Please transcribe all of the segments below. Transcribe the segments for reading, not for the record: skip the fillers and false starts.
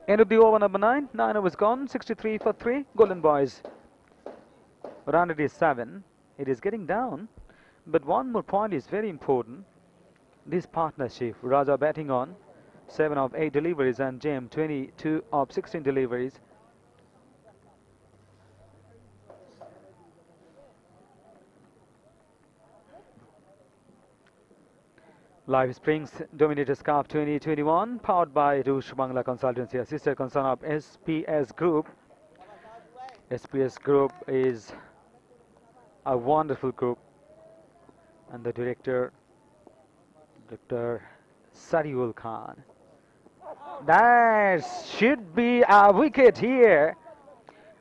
End of the over number 9. 9 overs gone. 63 for 3. Golden Boys. Run rate is 7. It is getting down. But one more point is very important. This partnership, Raja batting on 7 of 8 deliveries and Jem 22 of 16 deliveries. Live Springs Dominators Cup 2021 powered by Rush Bangla Consultancy, a sister concern of SPS Group. SPS Group is a wonderful group, and the director, Dr. Sariul Khan. That should be a wicket here.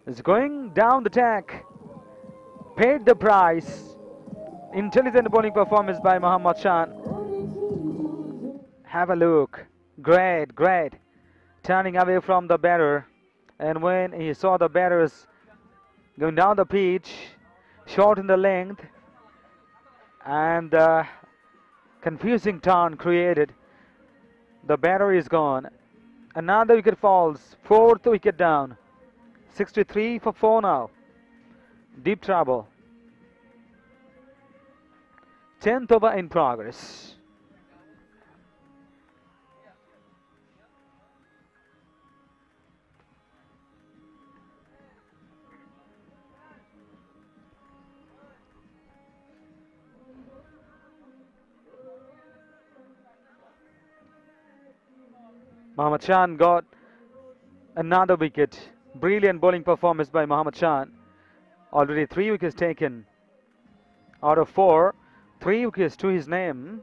It's going down the track. Paid the price. Intelligent bowling performance by Mohammad Shan. Have a look. Great, great. Turning away from the batter. And when he saw the batters going down the pitch, short in the length, and the confusing turn created, the batter is gone. Another wicket falls. 4th wicket down. 63 for 4 now. Deep trouble. 10th over in progress. Mohammad Shan got another wicket. Brilliant bowling performance by Mohammad Shan. Already 3 wickets taken out of 4. 3 wickets to his name.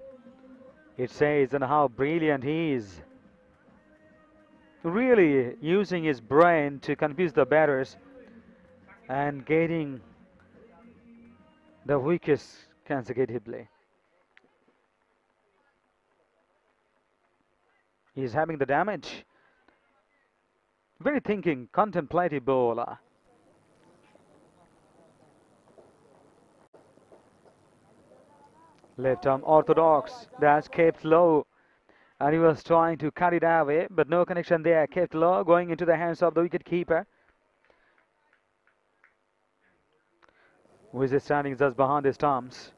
It says on how brilliant he is. Really using his brain to confuse the batters and getting the wickets consecutively. He's having the damage. Very thinking, contemplative bowler. Left arm orthodox. That's kept low. And he was trying to cut it away, but no connection there. Kept low, going into the hands of the wicket keeper, who is standing just behind the stumps.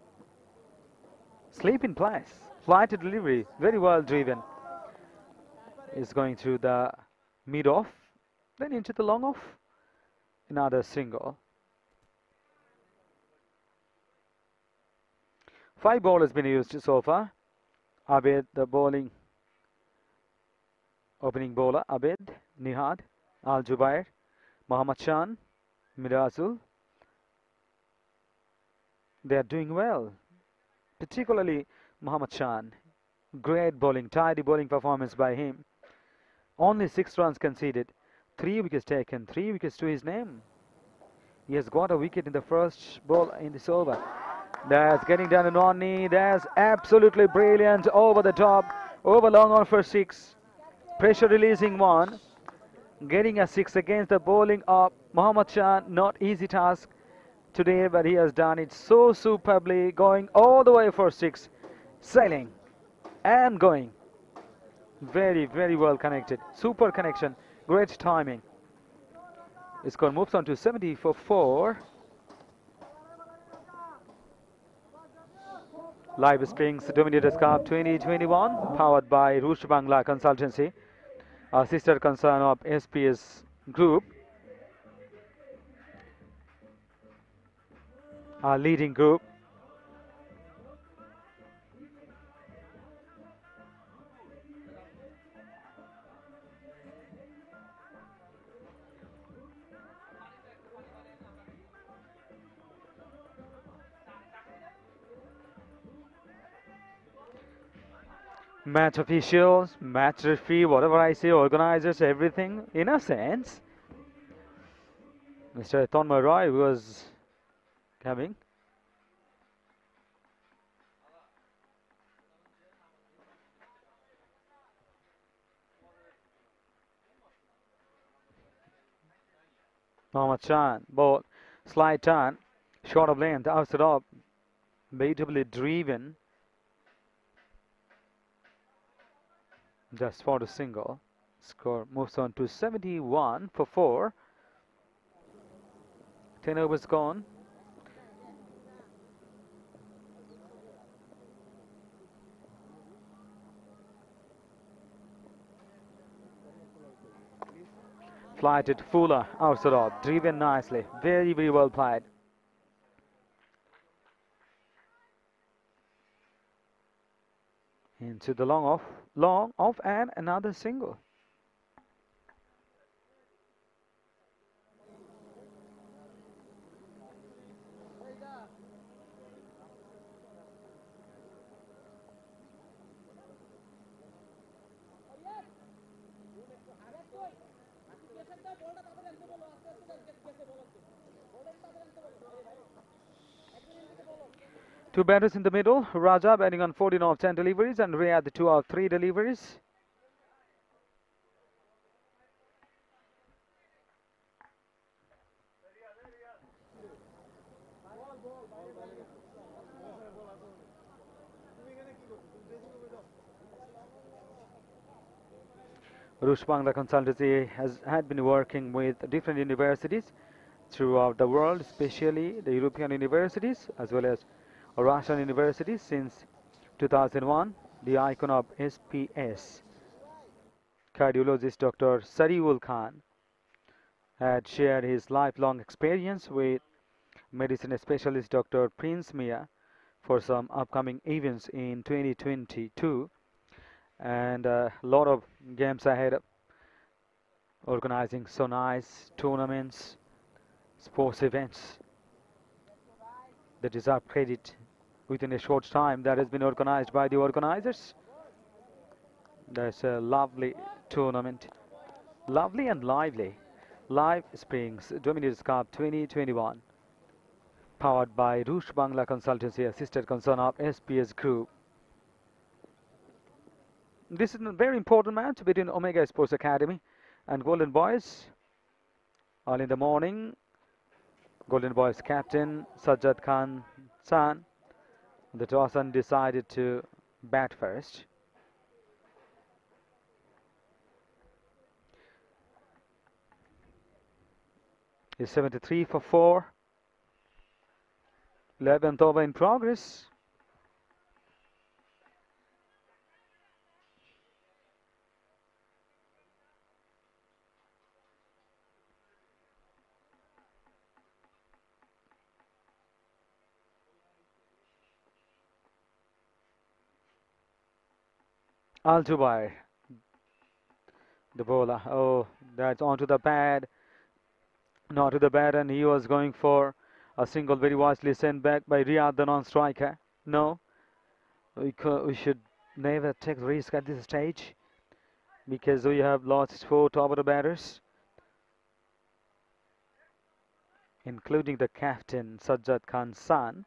Sleep in place. Flight to delivery. Very well driven. Is going through the mid-off, then into the long-off. Another single. 5 bowlers been used so far. Abed, the bowling opening bowler. Abed, Nihad, Al Jubair, Mohammad Shan, Mirazul. They are doing well, particularly Mohammad Shan. Great bowling, tidy bowling performance by him. Only 6 runs conceded, 3 wickets taken, 3 wickets to his name. He has got a wicket in the first ball in this over. That's getting down on one knee. That's absolutely brilliant. Over the top, over long on for 6. Pressure releasing one. Getting a 6 against the bowling of Mohammad Shan. Not easy task today, but he has done it so superbly. Going all the way for 6. Sailing and going. Very, very well connected. Super connection. Great timing. The score moves on to 70 for 4. Live Springs Dominators Cup 2021 powered by Rush Bangla Consultancy, a sister concern of SPS Group, our leading group. Match officials, match referee, whatever I say, organizers, everything, in a sense. Mr. Tonma Roy was coming. Mohammad Shan, ball, slight turn, short of length, outside up, beautifully driven. Just for the single. Score moves on to 71 for 4. 10 overs gone. Flighted Fuller outside off, driven nicely. Very, very well played. Into the long off, and another single. Two batters in the middle. Raja batting on 14 of 10 deliveries and Riyad 2 of 3 deliveries. Rushbangla Consultancy had been working with different universities throughout the world, especially the European universities as well as Russian universities since 2001. The icon of SPS, cardiologist Dr. Sariul Khan, had shared his lifelong experience with medicine specialist Dr. Prince Mia for some upcoming events in 2022, and a lot of games ahead, organizing so nice tournaments, sports events that deserve credit within a short time that has been organized by the organizers. That's a lovely tournament, lovely and lively. Live Springs Dominators Cup 2021, powered by Rush Bangla Consultancy, a sister concern of SPS Group. This is a very important match between Omega Sports Academy and Golden Boys. Early in the morning, Golden Boys captain Sajjad Khan San, the tosser, decided to bat first. Is 73 for 4. 11th over in progress. Al-Jubair, the bowler. Oh, that's onto the pad. Not to the bat, and he was going for a single, very wisely sent back by Riyad, the non-striker. No, we should never take risk at this stage because we have lost 4 top-order batters, including the captain Sajjad Khan San,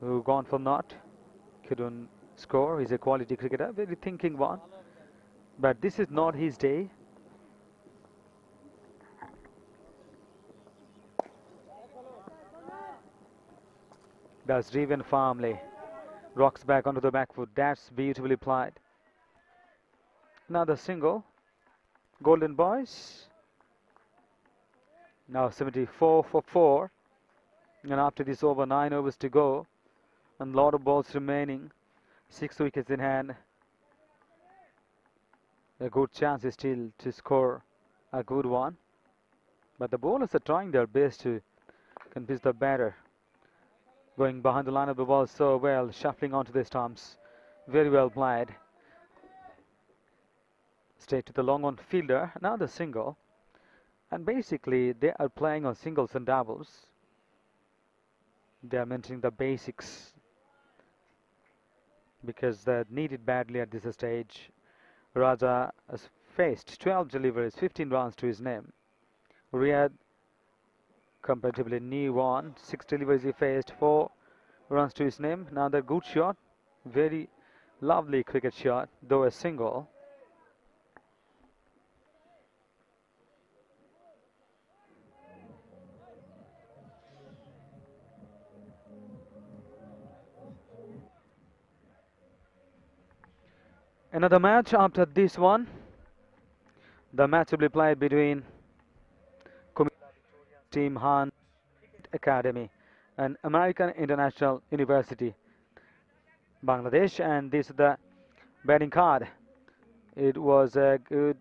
who gone for naught, couldn't score. He's a quality cricketer, very thinking one, but this is not his day. That's driven firmly, rocks back onto the back foot. That's beautifully played. Another single. Golden Boys now 74 for 4, and after this over, 9 overs to go and a lot of balls remaining, 6 wickets in hand. A good chance is still to score a good one, but the bowlers are trying their best to confuse the batter, going behind the line of the ball so well, shuffling onto the stumps. Very well played. Straight to the long on fielder. Now the single, and basically they are playing on singles and doubles. They are maintaining the basics because they're needed badly at this stage. Raja has faced 12 deliveries, 15 runs to his name. Riyad, comparatively new one, 6 deliveries he faced, 4 runs to his name. Another good shot, very lovely cricket shot, though a single. Another match after this one. The match will be played between Team Han Academy and American International University, Bangladesh. And this is the batting card. It was a good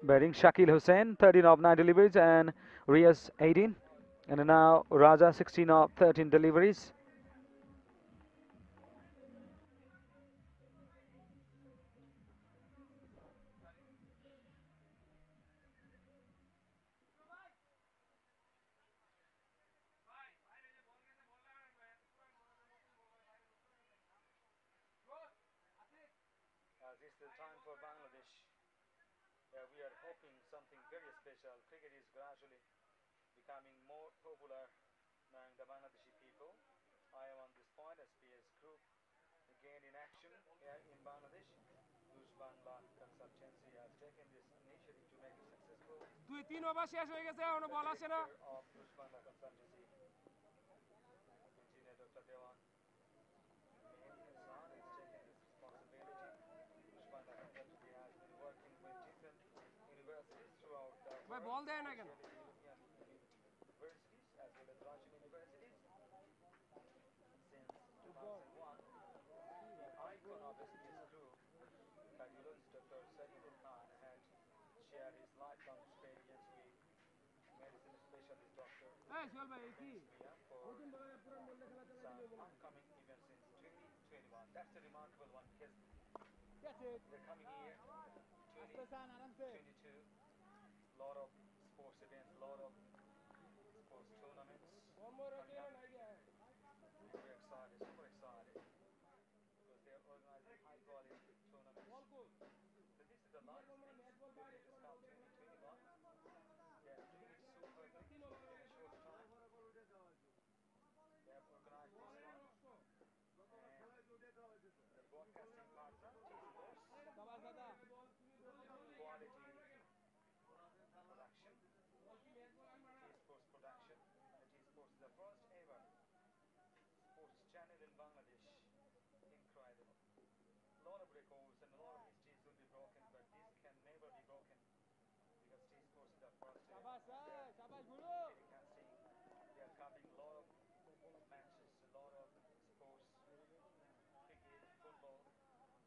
batting. Shakil Hussain, 13 of 9 deliveries, and Riaz, 18. And now Raja, 16 of 13 deliveries. This is the time for Bangladesh. We are hoping something very special. Cricket is gradually becoming more popular among the Bangladeshi people. I am on this point. SPS Group again in action here in Bangladesh. Whose Bangla consultancy has taken this initiative to make it successful. দুই তিন over শেষ হয়ে গেছে এখনো বল আসে না Of Whose Bangla consultancy, Engineer Dr. Dewan Mehdi Hassan has taken this responsibility. Whose Bangla consultancy has been working with different universities throughout the ভাই world, বল দেয় না কেন especially European universities as well as Russian universities. Since 2001, the icon of SPS Group, cardiologist Dr. Sajidul Khan, had shared his lifelong experience with medicine specialist Dr. এই সোহেল ভাই এই কি Prince Mia for নতুন ভাবে পুরো মূল্য খেলা চলে some গেল বলে upcoming events in 2021. That's a remarkable one because ঠিক আছে the coming year, আস্তে চান আরামসে 2022, lot of sports events, lot of sports tournaments কমর coming হতে up. নাই গে We're excited, super excited because they're organizing high quality tournaments. বল কই So this is the last innings match ball during বাইরে this কোন Cup বল দে 2021. They are doing it superbly তিন in over a short time. They have organized this one. The broadcasting partner, T-Sports, সবার দাদা quality production, T-Sports production. T-Sports is the first ever sports channel in Bangladesh. Incredible. A lot of records and a lot of histories will be broken, but this can never be broken because T-Sports is the first ever. শাবাশ শাবাশ Guru Telecasting, they are covering a lot of matches, a lot of sports, cricket, football,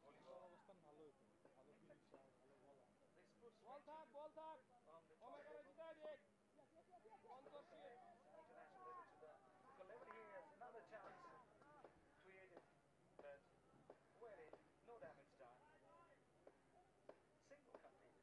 volleyball. অবস্থান ভালো হইতো ভালো finish ভালো বলা The sports বল থাক বল থাক on the top omega level, জিতা দেখ sponsorship international level to the local level. He has another chance created, but well in, no damage done. Single completed.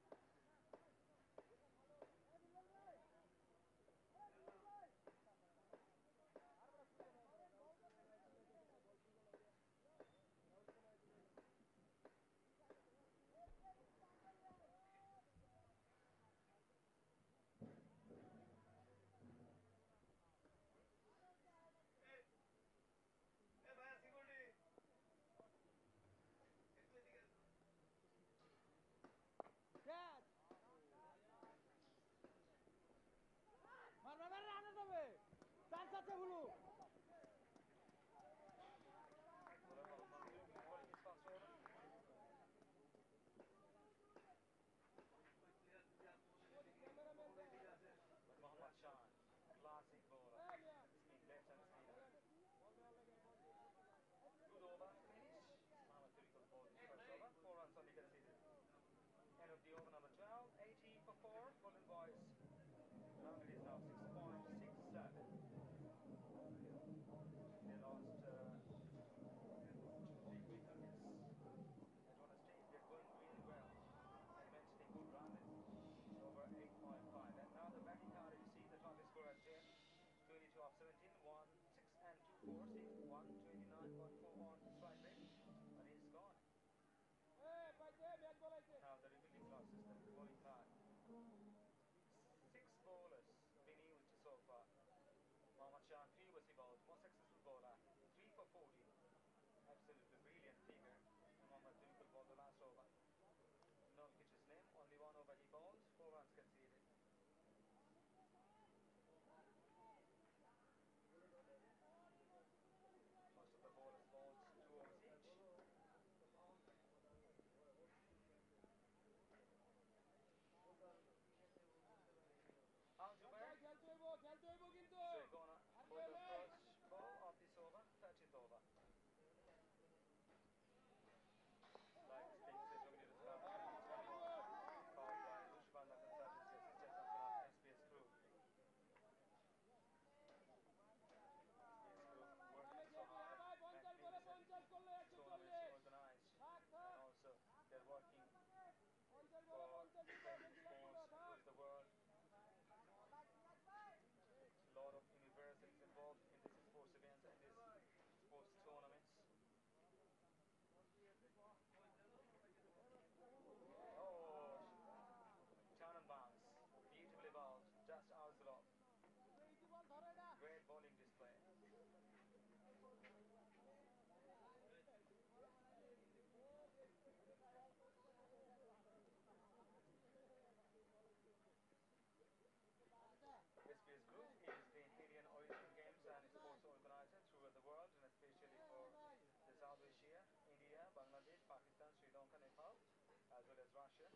Russia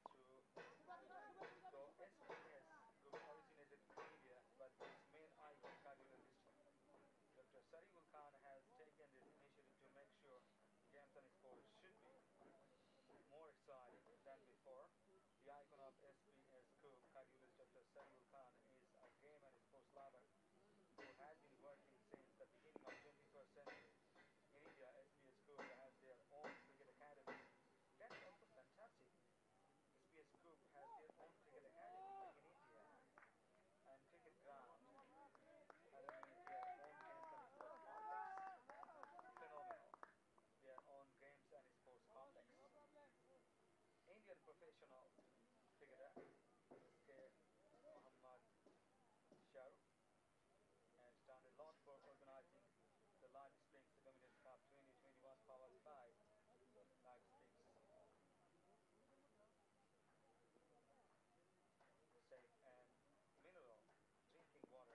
through the SPS group originated in India, but its main icon, cardiologist Dr. Sariful Khan has taken this initiative to make sure games and sports should be more exciting than before. The icon of SPS Group, cardiologist Dr. Sariful Khan, is a game and sports lover who has been working since the beginning of 21st century. In India, SPS Group has their own cricket academy. That's also fantastic. SPS Group has their own cricket academy in India and cricket ground along with their own games and sports complex. Phenomenal. Their own games and sports complex. Indian professional cricketer K. Muhammad Shahrukh has done a lot for organizing the Live Springs Dominators Cup 2021 powered by Live Springs Safe and Mineral Drinking Water, which was finished 27 November in Kolkata.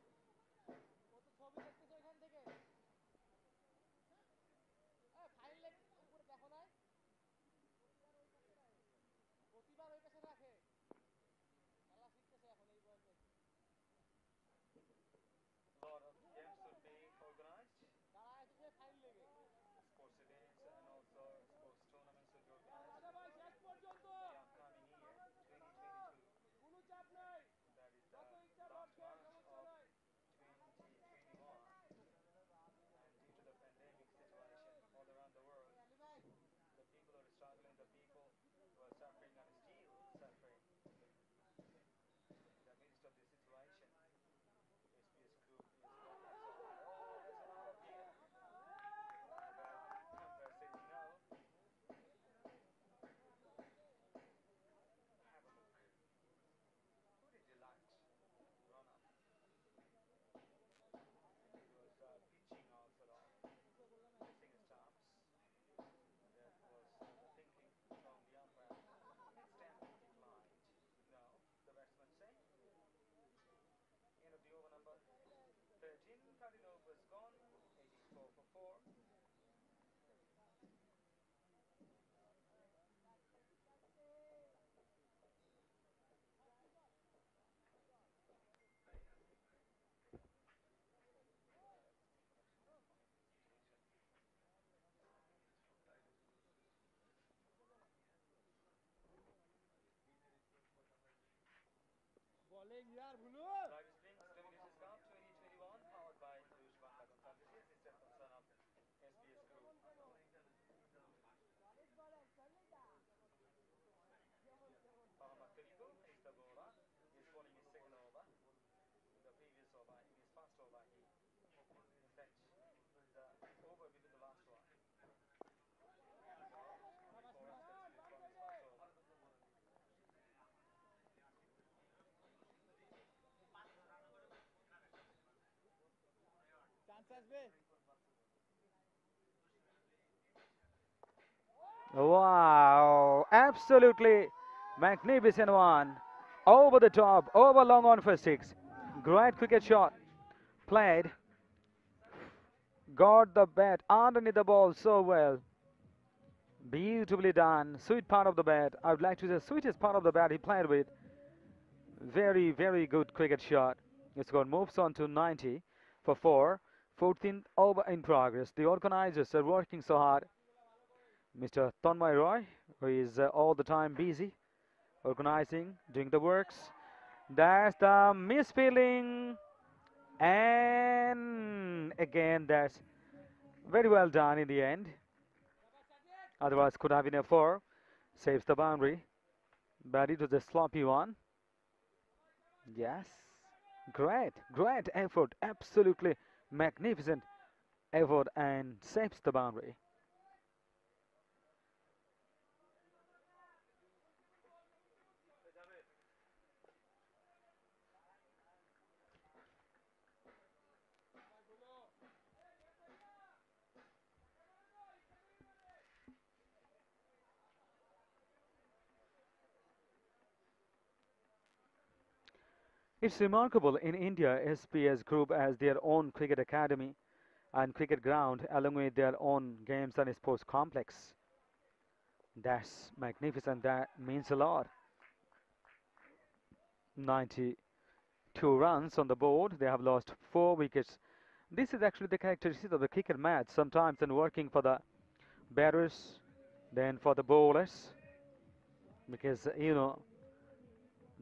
কোন ঠিক আছে ও তো ছবি দেখতেছে ওইখান থেকে file উপরে দেখো নাই প্রতিবার ওই পাশে রাখে খেলা শিখতেছে এখন এই বয়সে A lot of games should be organized. দাঁড়ায় আছে যে ফাইল লেগে Sports events and also sports tournaments should be organized আচ্ছা ভাই শেষ পর্যন্ত in the upcoming year 2022. কোনো চাপ নাই That is যত ইচ্ছা the ভোট last খেয়ে month সমস্যা of নাই 2021, and due to the pandemic situation all around the world, the people are struggling, the people who are suffering and still suffering in the midst of this situation. SPS Group is working so hard. Oh, there's a run here. The umpire says no. Have a look. Pretty delight run up. He was pitching also missing stumps. That was the thinking from the umpire. Instant declined. No, the batsman say. End of the over number 13. 13 overs gone. 84 for 4. Bowling year Bhulu Live Springs Dominators Cup 2021 powered by Rush Bangla Consultancy, assisted concern of SBS Group. Muhammad Tarikul finished the over. He is bowling his second over. In the previous over, in his first over, he, in fact, the over before the last one. He bowled only 4 runs conceded from his first over. Chance আসবে Wow, absolutely magnificent one. Over the top, over long on for 6. Great cricket shot. Played. Got the bat underneath the ball so well. Beautifully done. Sweet part of the bat. I would like to say sweetest part of the bat he played with. Very, very good cricket shot. It's got moves on to 90 for 4. 14th over in progress. The organizers are working so hard. Mr. Tanmay Roy, who is all the time busy organizing, doing the works. That's the misfeeling. And again, that's very well done in the end. Otherwise, could have been a 4. Saves the boundary. But it was a sloppy one. Yes. Great, great effort. Absolutely magnificent effort and saves the boundary. It's remarkable in India, SPS Group has their own cricket academy and cricket ground along with their own games and sports complex. That's magnificent. That means a lot. 92 runs on the board. They have lost 4 wickets. This is actually the characteristic of the cricket match sometimes, and working for the batters, then for the bowlers, because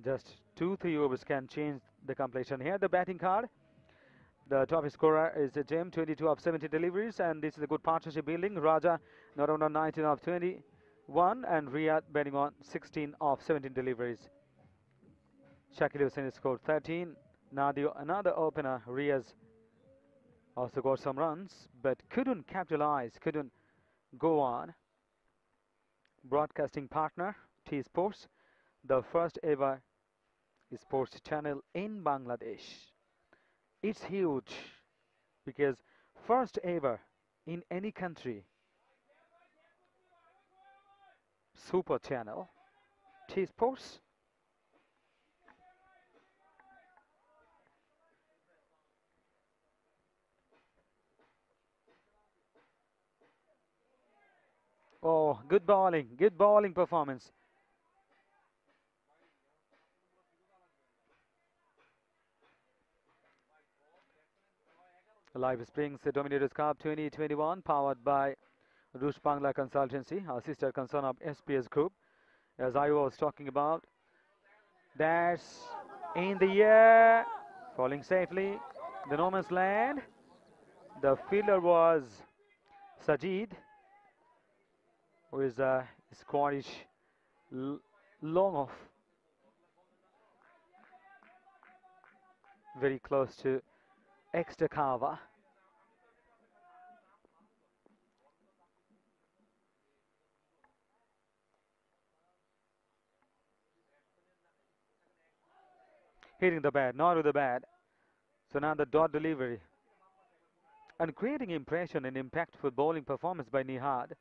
just 2-3 overs can change the completion. Here the batting card. The top scorer is Jem, 22 of 70 deliveries, and this is a good partnership building. Raja not only on 19 of 21, and Riyadh betting on 16 of 17 deliveries. Shakil Hussain scored 13. Now another opener, Riaz, also got some runs, but couldn't capitalize, couldn't go on. Broadcasting partner, T Sports, the first ever sports channel in Bangladesh. It's huge because first ever in any country, super channel, T Sports. Oh, good bowling performance. Live Springs Dominators Cup 2021 powered by Rush Bangla Consultancy, a sister concern of SPS Group. As I was talking about, that's in the air, falling safely. The no man's land. The fielder was Sajid, who is a Scottish long off, very close to extra cover. Hitting the bat, not with the bat. So now the dot delivery. And creating impression and impactful bowling performance by Nihad.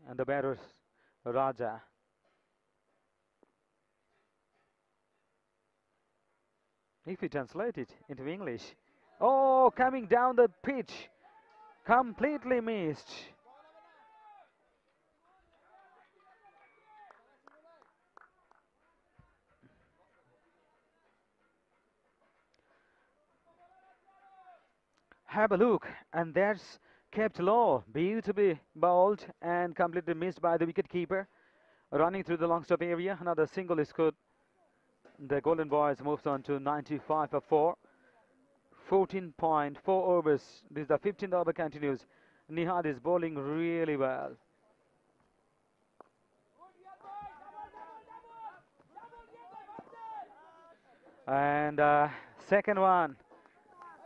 And the batters, Raja. If we translate it into English. Oh, coming down the pitch. Completely missed. Have a look, and that's kept low, beautifully bowled and completely missed by the wicketkeeper. Running through the long stop area, another single is good. The Golden Boys moves on to 95 for 4. 14.4 overs. This is the 15th over continues. Nihad is bowling really well. And second one,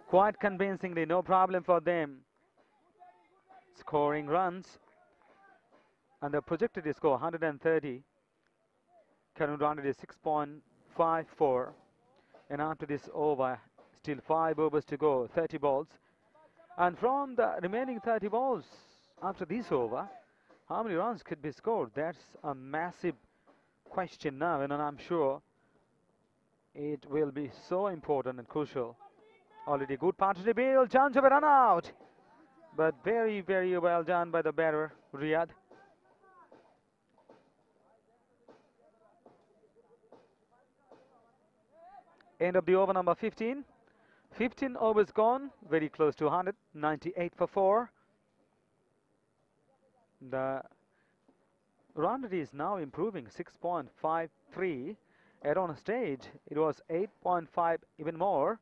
quite convincingly, no problem for them. Scoring runs. And the projected score 130. Current run rate is 6.54. And after this over, still 5 overs to go, 30 balls. And from the remaining 30 balls, after this over, how many runs could be scored? That's a massive question now, and I'm sure it will be so important and crucial. Already good partnership build, chance of a run out. But very, very well done by the batter, Riyadh. End of the over number 15. 15 overs gone, very close to 100, 98 for 4. The run rate is now improving, 6.53. At on stage, it was 8.5, even more.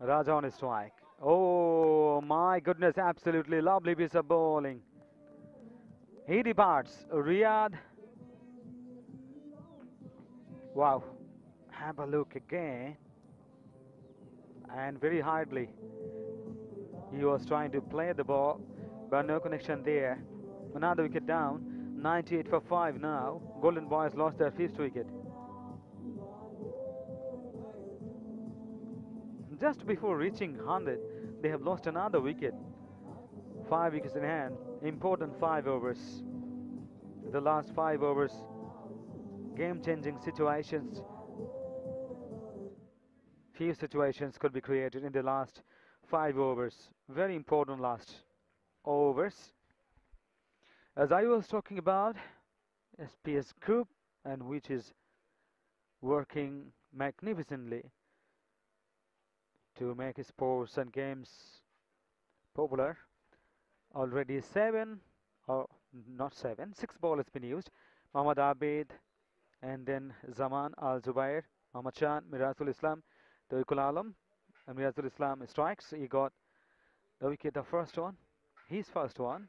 Raja on a strike. Oh my goodness, absolutely lovely piece of bowling. He departs. Riyadh. Wow. Have a look again. And very hardly he was trying to play the ball, but no connection there. Another wicket down. 98 for 5 now. Golden Boys lost their fifth wicket. Just before reaching 100, they have lost another wicket. 5 wickets in hand. Important 5 overs. The last 5 overs. Game-changing situations. Few situations could be created in the last 5 overs. Very important last overs. As I was talking about, SPS Group, and which is working magnificently to make sports and games popular. Already 7, or not 7, 6 ball has been used. Mohammad Abid, and then Zaman Al Zubair, Mohammad Shan, Mirazul Islam, Tawikul Alam, and Mirazul Islam strikes. He got the wicket, the first one, his first one.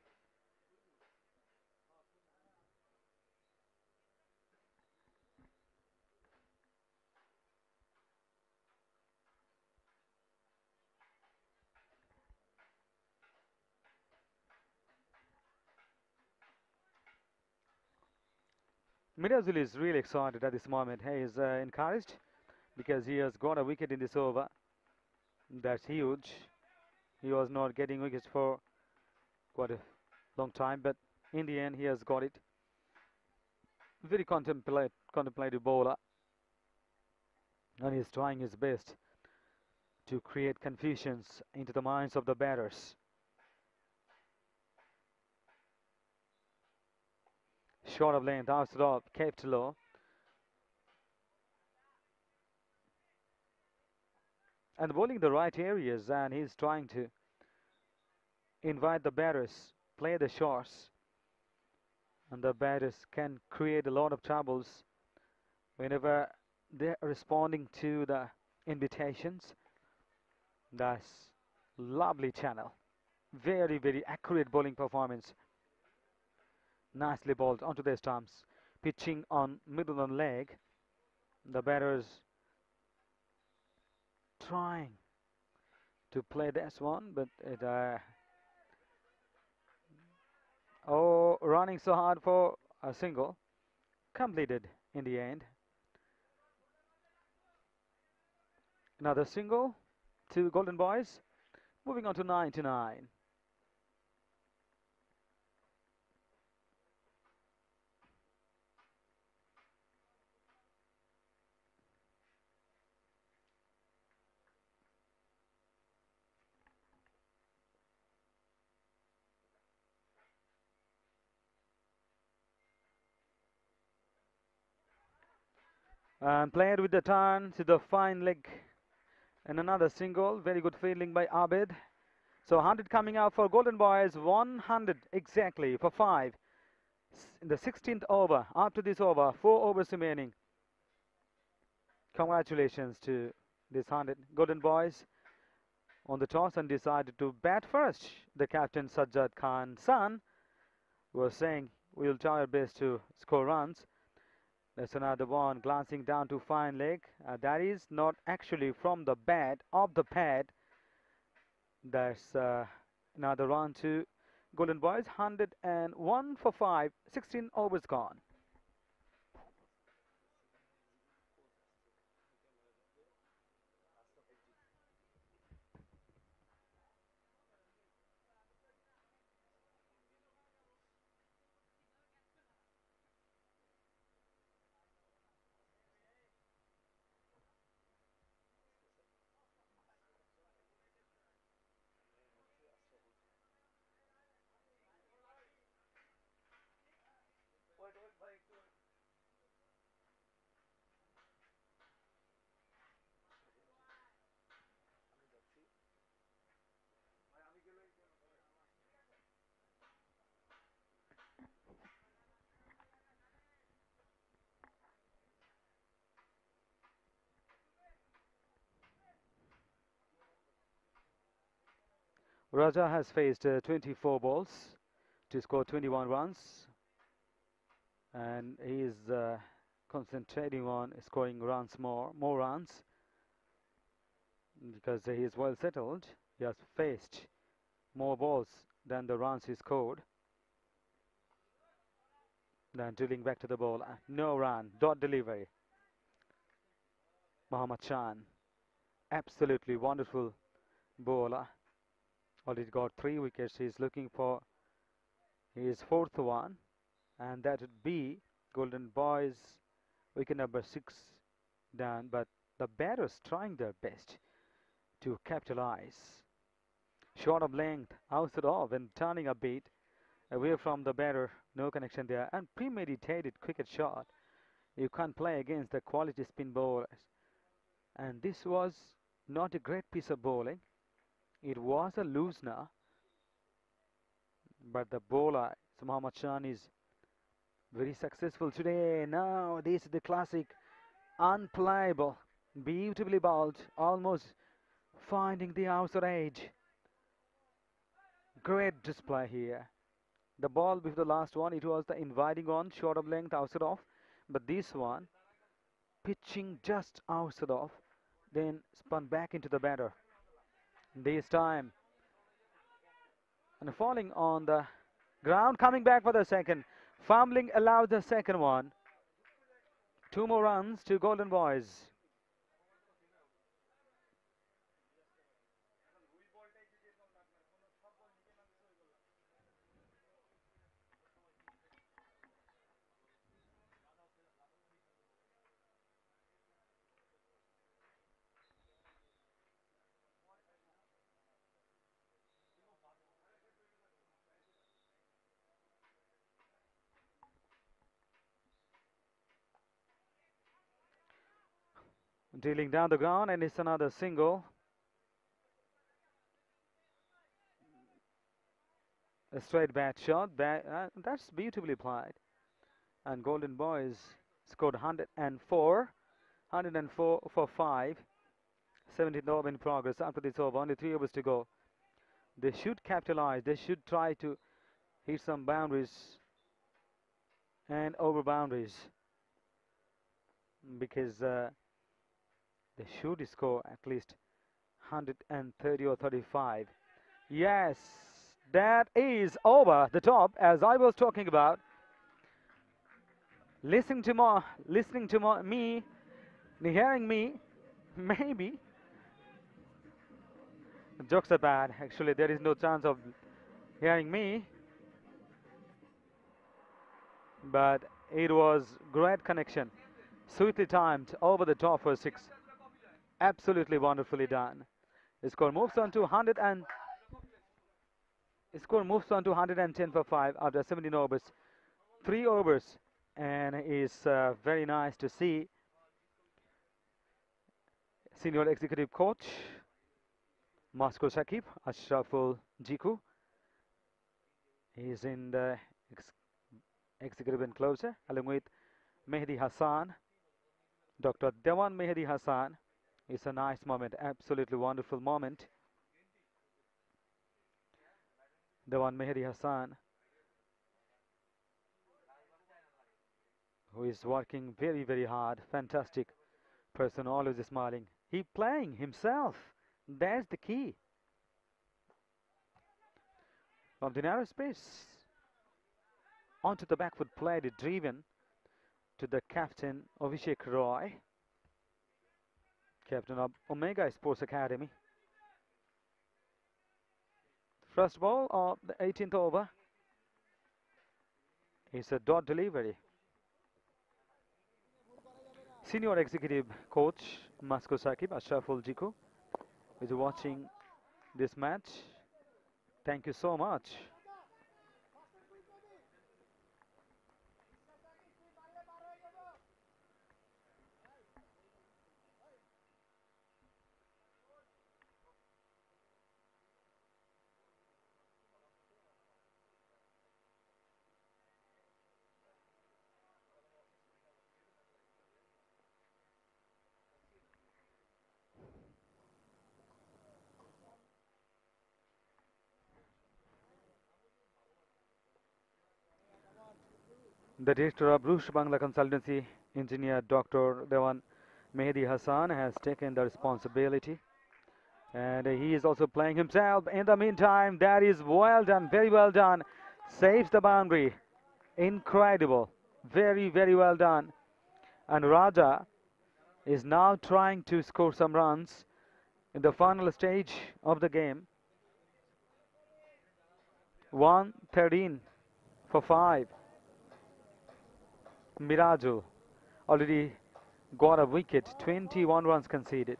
Mirazul is really excited at this moment. He is encouraged because he has got a wicket in this over. That's huge. He was not getting wickets for quite a long time, but in the end he has got it. Very contemplative bowler, and he's trying his best to create confusions into the minds of the batters. Short of length, out stop, kept low. And bowling the right areas, and he's trying to invite the batters, play the shots. And the batters can create a lot of troubles whenever they're responding to the invitations. That's lovely channel. Very, very accurate bowling performance. Nicely bowled onto their stumps. Pitching on middle on leg. The batters trying to play this one, but it running so hard for a single. Completed in the end. Another single. 2 Golden Boys. Moving on to 99. And played with the turn to the fine leg. And another single. Very good fielding by Abid. So 100 coming out for Golden Boys. 100 exactly for 5. In the 16th over. After this over, 4 overs remaining. Congratulations to this 100 Golden Boys on the toss and decided to bat first. The captain Sajjad Khan's son was saying we'll try our best to score runs. That's another one glancing down to fine leg. That is not actually from the bat of the pad. That's another run to Golden Boys. 101 for 5. 16 overs gone. Raja has faced 24 balls to score 21 runs, and he is concentrating on scoring runs, more runs, because he is well settled. He has faced more balls than the runs he scored. Then drilling back to the ball, no run, dot delivery. Mohammad Khan, absolutely wonderful bowler. Already got 3 wickets. He's looking for his 4th one, and that would be Golden Boys wicket number 6 down. But the batters trying their best to capitalize. Short of length, outside off, and turning a bit away from the batter. No connection there, and premeditated cricket shot. You can't play against the quality spin bowlers. And this was not a great piece of bowling. It was a loosener, but the bowler, Mohammad Khan, is very successful today. Now this is the classic unplayable, beautifully bowled, almost finding the outside edge. Great display here. The ball before the last one, it was the inviting one, short of length, outside off. But this one, pitching just outside off, then spun back into the batter. This time, and falling on the ground, coming back for the second. Fumbling allows the second one. 2 more runs to Golden Boys. Dealing down the ground, and it's another single. A straight bat shot. That's beautifully played. And Golden Boys scored 104. 104 for 5. 17th over in progress. After this over, only 3 overs to go. They should capitalize. They should try to hit some boundaries and over boundaries, because they should score at least 130 or 35. Yes, that is over the top, as I was talking about. Listening to me, hearing me, maybe. Jokes are bad. Actually, there is no chance of hearing me. But it was great connection. Sweetly timed, over the top for 6. Absolutely wonderfully done. The score moves on to 110 for 5 after 17 overs. 3 overs, and it's very nice to see senior executive coach Masko Shakib Ashraful Jiku is in the executive enclosure along with Mehdi Hassan, Dr. Dewan Mehdi Hassan. It's a nice moment, absolutely wonderful moment. Dewan Mehdi Hassan, who is working very, very hard, fantastic person, always smiling. He playing himself, that's the key. From the narrow space, onto the back foot played, driven to the captain Abhishek Roy, captain of Omega Sports Academy. First ball of the 18th over is a dot delivery. Senior executive coach Masko Sakib Ashraful Jiku is watching this match. Thank you so much. The director of Rush Bangla Consultancy, Engineer Dr. Dewan Mehdi Hassan, has taken the responsibility, and he is also playing himself. In the meantime, that is well done, very well done. Saves the boundary. Incredible. Very, very well done. And Raja is now trying to score some runs in the final stage of the game. 113 for 5. Miraju already got a wicket, 21 runs conceded.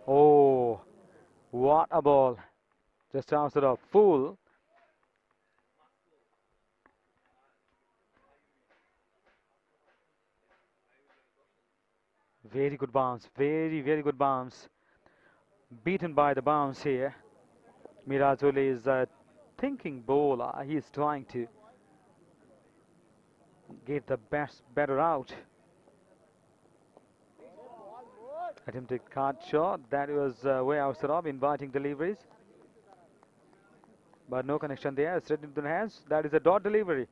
Oh, what a ball. Just outside of full. Very good bounce, very, very good bounce. Beaten by the bounce here. Mirajul is a thinking bowler. He is trying to get the best batter out. Attempted card shot. That was way outside of inviting deliveries. But no connection there. Straight into the hands. That is a dot delivery.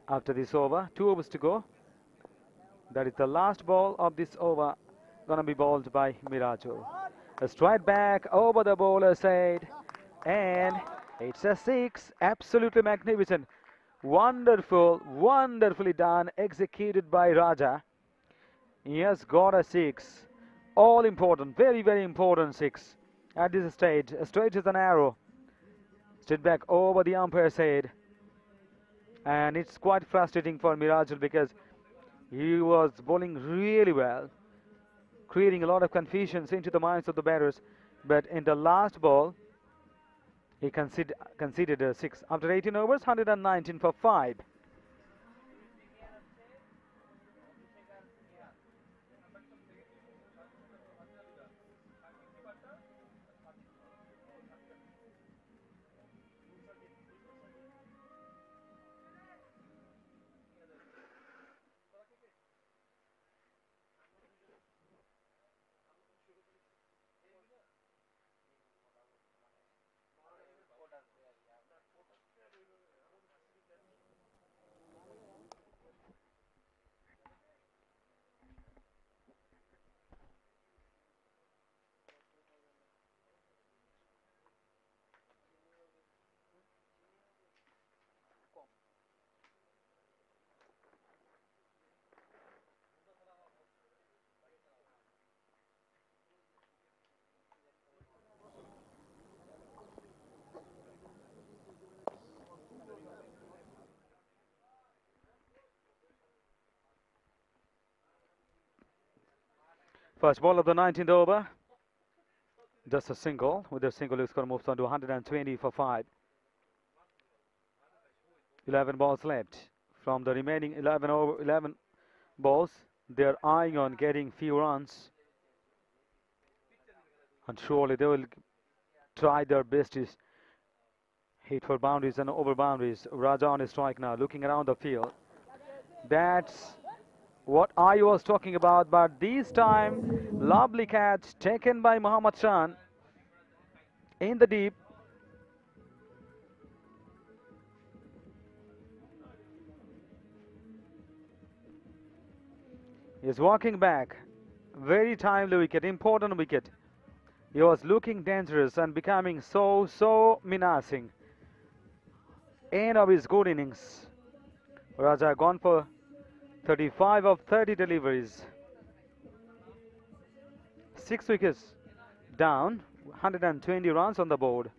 After this over, 2 overs to go. That is the last ball of this over. Gonna be bowled by Mirajul. A straight back over the bowler's head. And it's a 6. Absolutely magnificent. Wonderful, wonderfully done, executed by Raja. He has got a 6. All important, very, very important 6 at this stage. Straight as an arrow. Straight back over the umpire's head. And it's quite frustrating for Mirajul because he was bowling really well, creating a lot of confusions into the minds of the batters. But in the last ball, he conceded a 6. After 18 overs, 119 for 5. First ball of the 19th over. Just a single. With a single, he score moves on to 120 for 5. 11 balls left. From the remaining 11 balls, they're eyeing on getting few runs. And surely they will try their best to hit for boundaries and over boundaries. Raja on his strike now, looking around the field. That's what I was talking about, but this time, lovely catch taken by Muhammad Shan in the deep. He's walking back. Very timely wicket, important wicket. He was looking dangerous and becoming so menacing. End of his good innings. Raja gone for 35 of 30 deliveries. 6 wickets down, 120 runs on the board.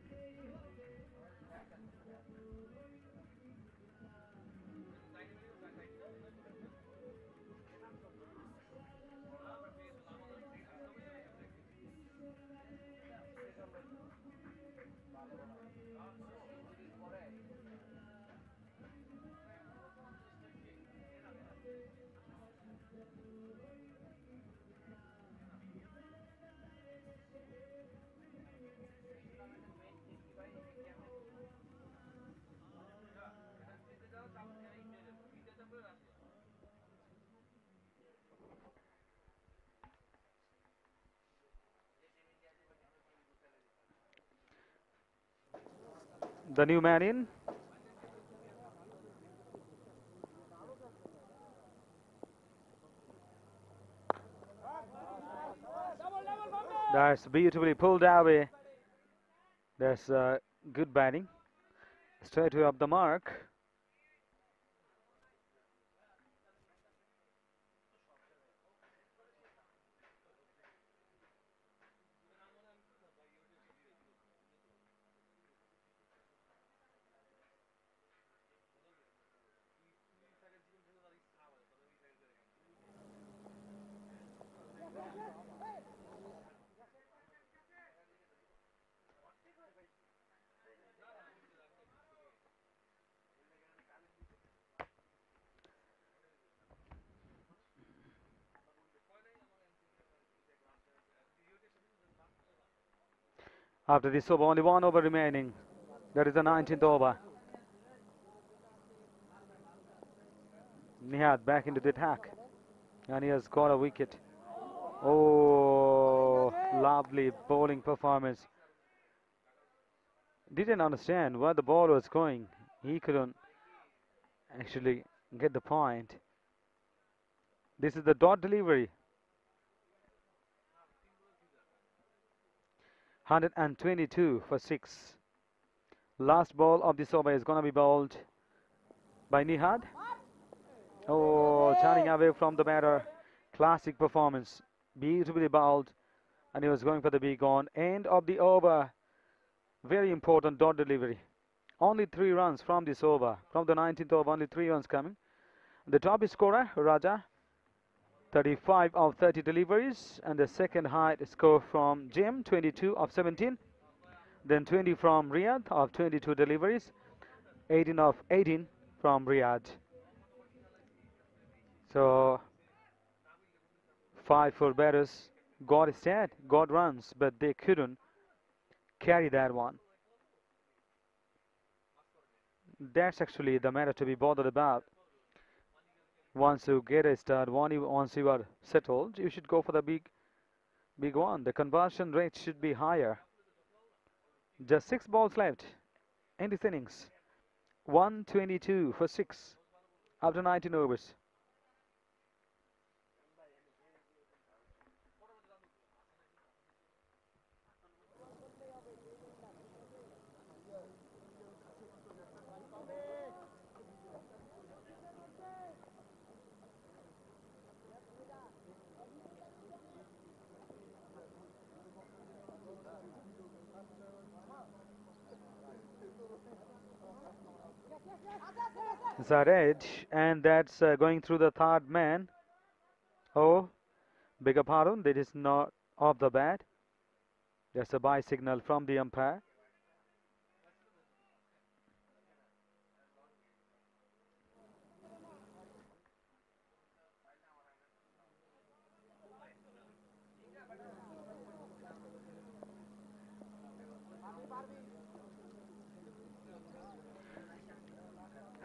the new man in. That's beautifully pulled away. That's good batting. Straight away up the mark. After this over, only 1 over remaining. That is the 19th over. Nihat back into the attack. And he has got a wicket. Oh, lovely bowling performance. Didn't understand where the ball was going. He couldn't actually get the point. This is the dot delivery. 122 for 6. Last ball of this over is going to be bowled by Nihad. Oh, turning away from the batter. Classic performance. Beautifully bowled. And he was going for the big on. End of the over. Very important dot delivery. Only 3 runs from this over. From the 19th over, only 3 runs coming. The top scorer, Raja, 35 of 30 deliveries. And the second high score from Jim, 22 of 17. Then 20 from Riyadh of 22 deliveries. 18 of 18 from Riyadh. So 5 for batters got a stat, got runs, but they couldn't carry that one. That's actually the matter to be bothered about. Once you get a start, once you are settled, you should go for the big one. The conversion rate should be higher. Just 6 balls left in this innings. 122 for 6 after 19 overs. It's our edge, and that's going through the third man. Oh, beg your pardon, that is not off the bat. There's a bye signal from the umpire.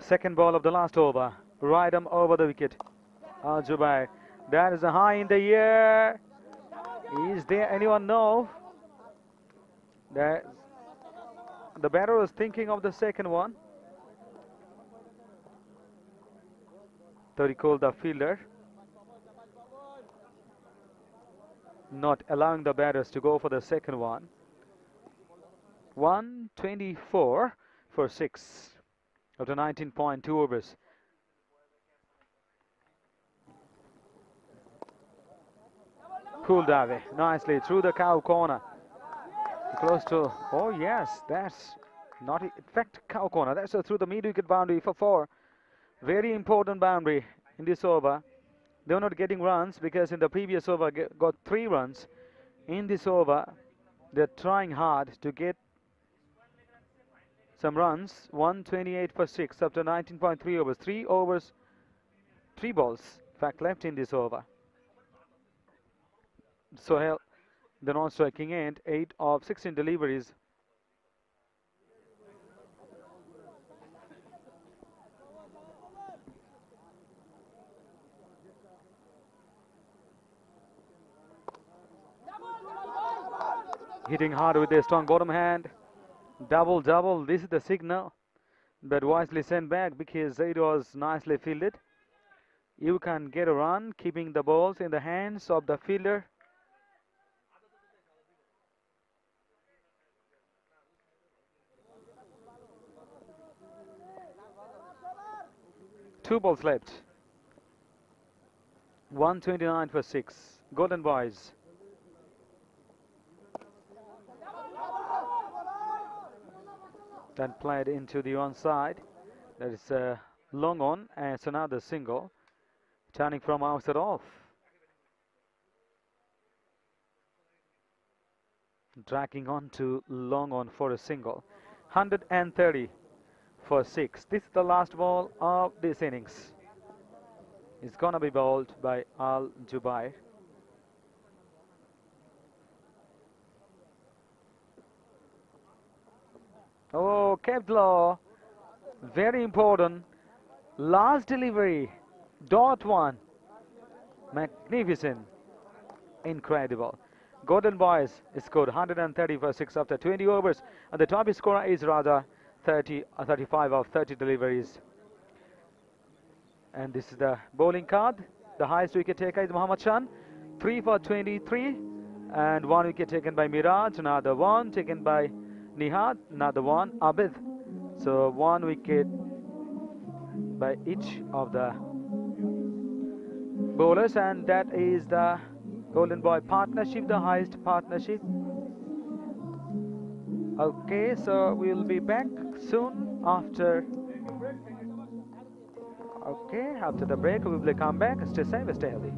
Second ball of the last over. Right arm over the wicket. Al Jubair. That is a high in the air. Is there anyone? No. That the batter was thinking of the second one. Tariqul, the fielder, not allowing the batters to go for the second one. 124 for 6 after 19.2 overs. Pulled away nicely through the cow corner. Close to, oh yes, that's not in fact cow corner. That's through the mid-wicket boundary for 4. Very important boundary in this over. They were not getting runs because in the previous over got 3 runs. In this over, they're trying hard to get some runs. 128 for 6 after 19.3 overs. 3 overs, 3 balls, in fact, left in this over. Sohail, the non-striking end, 8 of 16 deliveries. Hitting hard with a strong bottom hand. Double, double. This is the signal, but wisely sent back because it was nicely fielded. You can get a run keeping the balls in the hands of the fielder. Two balls left. 129 for 6. Golden Boys. Then played into the onside. That is a long on, and it's another single. Turning from outside off. Dragging on to long on for a single. 130 for 6. This is the last ball of this innings. It's gonna be bowled by Al Jubair. Oh, kept low. Very important. Last delivery. Dot one. Magnificent. Incredible. Golden Boys scored 130 for 6 after 20 overs. And the top scorer is rather 35 of 30 deliveries. And this is the bowling card. The highest wicket taker is Mohammad Shan. 3 for 23. And 1 wicket taken by Miraj. Another 1 taken by Nihat. Another 1 Abid. So 1 wicket by each of the bowlers. And that is the Golden Boy partnership, the highest partnership. Okay, so we'll be back soon after. Okay, after the break we will come back. Stay safe, stay healthy.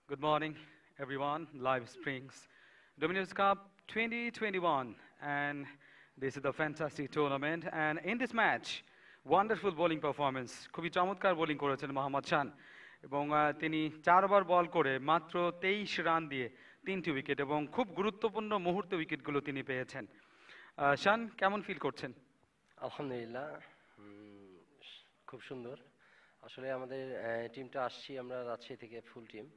Good morning, everyone. Live Springs Dominators Cup 2021, and this is the fantastic tournament. And in this match, wonderful bowling performance. খুবই চমৎকার bowling করেছেন মোহাম্মদ শান এবং তিনি 4 over বল করে মাত্র 23 run দিয়ে 3টি wicket এবং খুব গুরুত্বপূর্ণ মুহূর্তে উইকেটগুলো তিনি পেয়েছেন। শান, কেমন ফিল করছেন? আলহামদুলিল্লাহ, খুব সুন্দর। আসলে আমাদের টিমটা আসছি আমরা রাজশাহী থেকে ফুল টিম।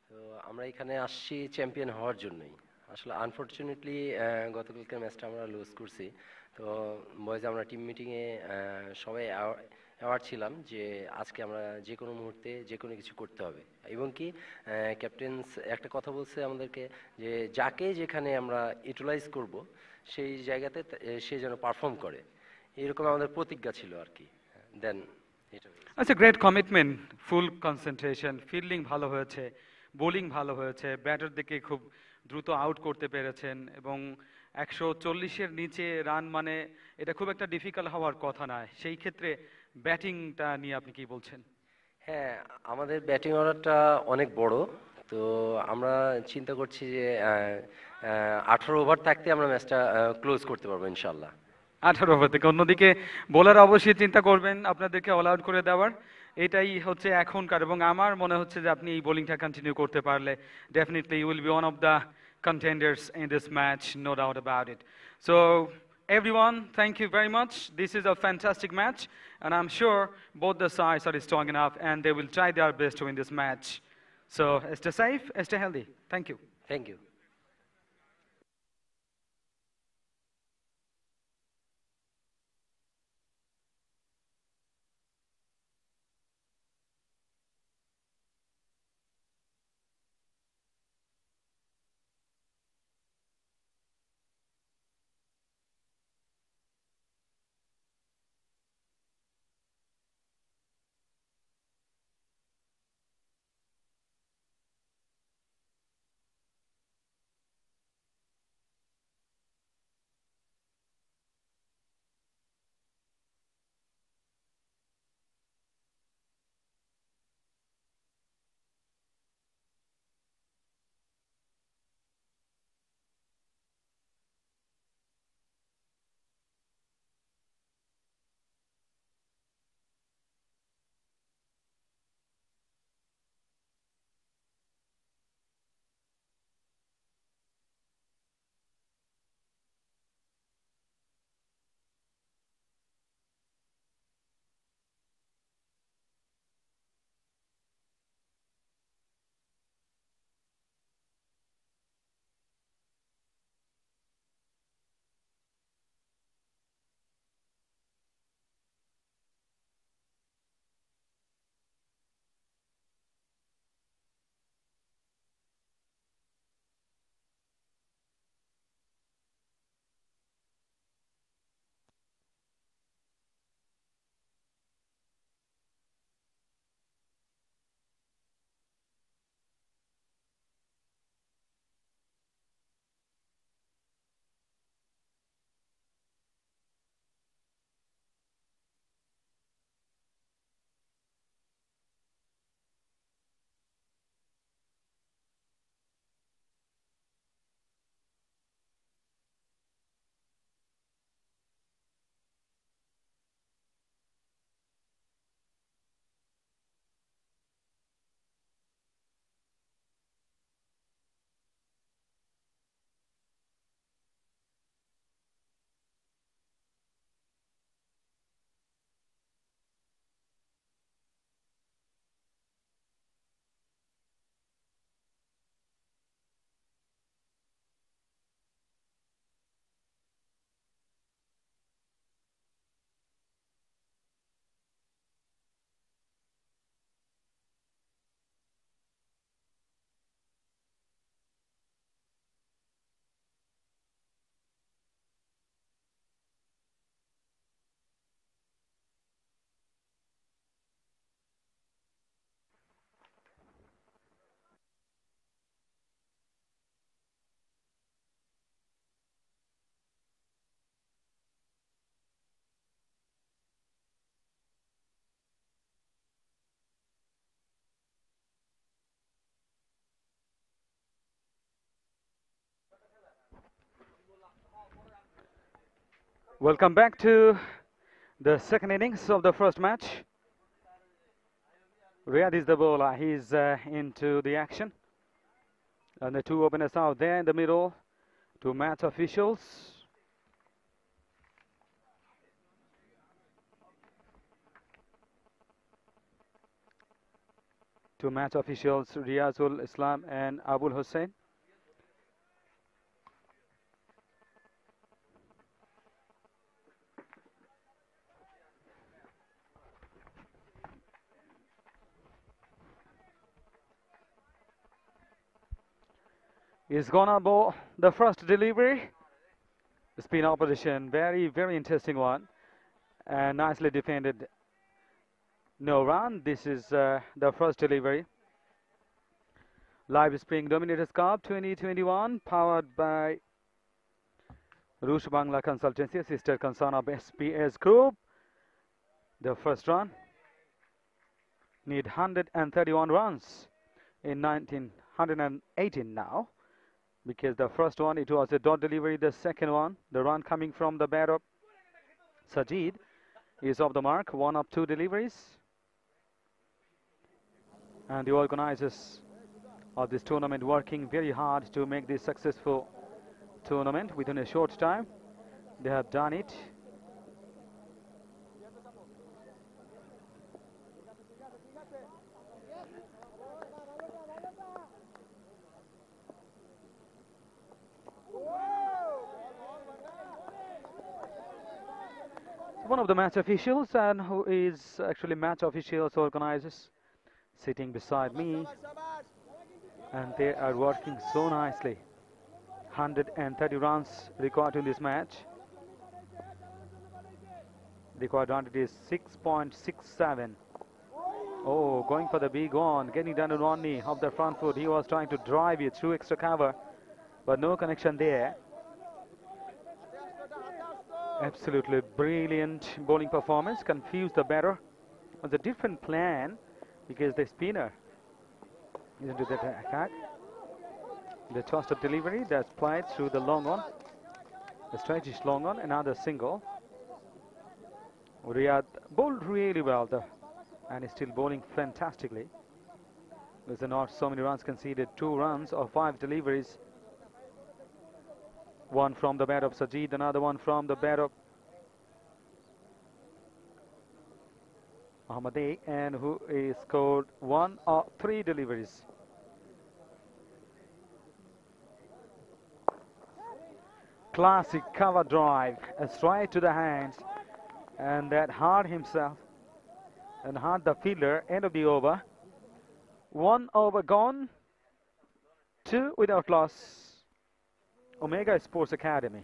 তো আমরা এখানে আসছি চ্যাম্পিয়ন হওয়ার জন্যই। আসলে আনফরচুনেটলি গতকালকের ম্যাচটা আমরা লুজ করছি। তো বয়েজ আমরা টিম মিটিংয়ে সবাই অ্যাওয়ার ছিলাম যে আজকে আমরা যে কোনো মুহূর্তে যে কোনো কিছু করতে হবে, এবং কি ক্যাপ্টেন্স একটা কথা বলছে আমাদেরকে যে যাকে যেখানে আমরা ইউটিলাইজ করব সেই জায়গাতে সে যেন পারফর্ম করে, এরকম আমাদের প্রতিজ্ঞা ছিল আর কি। দেন এটা আচ্ছা, গ্রেট কমিটমেন্ট, ফুল কনসেন্ট্রেশন, ফিল্ডিং ভালো হয়েছে, বোলিং ভালো হয়েছে, ব্যাটার দিকে খুব দ্রুত আউট করতে পেরেছেন এবং 140-এর নিচে রান মানে এটা খুব একটা ডিফিকাল্ট হওয়ার কথা নয়। সেই ক্ষেত্রে ব্যাটিংটা নিয়ে আপনি কি বলছেন? হ্যাঁ, আমাদের ব্যাটিং অর্ডারটা অনেক বড়। তো আমরা চিন্তা করছি যে 18 ওভার থাকতে আমরা ম্যাচটা ক্লোজ করতে পারবো ইনশাল্লাহ। 18 ওভার থেকে। অন্যদিকে বোলার অবশ্যই চিন্তা করবেন আপনাদেরকে অল আউট করে দেওয়ার, এটাই হচ্ছে এখনকার, এবং আমার মনে হচ্ছে যে আপনি এই বোলিংটা কন্টিনিউ করতে পারলে definitely you will be one of the contenders in this match, no doubt about it. So, everyone, thank you very much. This is a fantastic match, and I'm sure both the sides are strong enough and they will try their best to win this match. So, stay safe, stay healthy. Thank you. Thank you. Welcome back to the second innings of the first match. Riyad is the bowler. He's into the action. And the two openers out there in the middle. Two match officials. Two match officials, Riyazul Islam and Abul Hussein. He's gonna bowl the first delivery. Spin opposition, very, very interesting one. And nicely defended. No run. This is the first delivery. Live Spring Dominators Cup 2021, powered by Rush Bangla Consultancy, sister concern of SPS Group. The first run. Need 131 runs in 118 now. Because the first one, it was a dot delivery. The second one, the run coming from the bat of Sajid is off the mark. One of two deliveries. And the organizers of this tournament working very hard to make this successful tournament within a short time. They have done it. One of the match officials, and who is actually match officials organizers, sitting beside me, and they are working so nicely. 130 runs required in this match. Required run is 6.67. Oh, going for the big one, getting down on one knee off the front foot. He was trying to drive it through extra cover, but no connection there. Absolutely brilliant bowling performance. Confused the batter. It was a different plan because the spinner is into the attack. The tossed up delivery that's played through the long one. The stylish long one, another single. Riyad bowled really well though, and is still bowling fantastically. There's not so many runs conceded. 2 runs of 5 deliveries. One from the bat of Sajid, another one from the bat of Ahmadi, and who is scored 1 of 3 deliveries. Classic cover drive, straight to the hands, and that hard himself and hard the fielder. End of the over. 1 over gone, 2 without loss. Omega Sports Academy.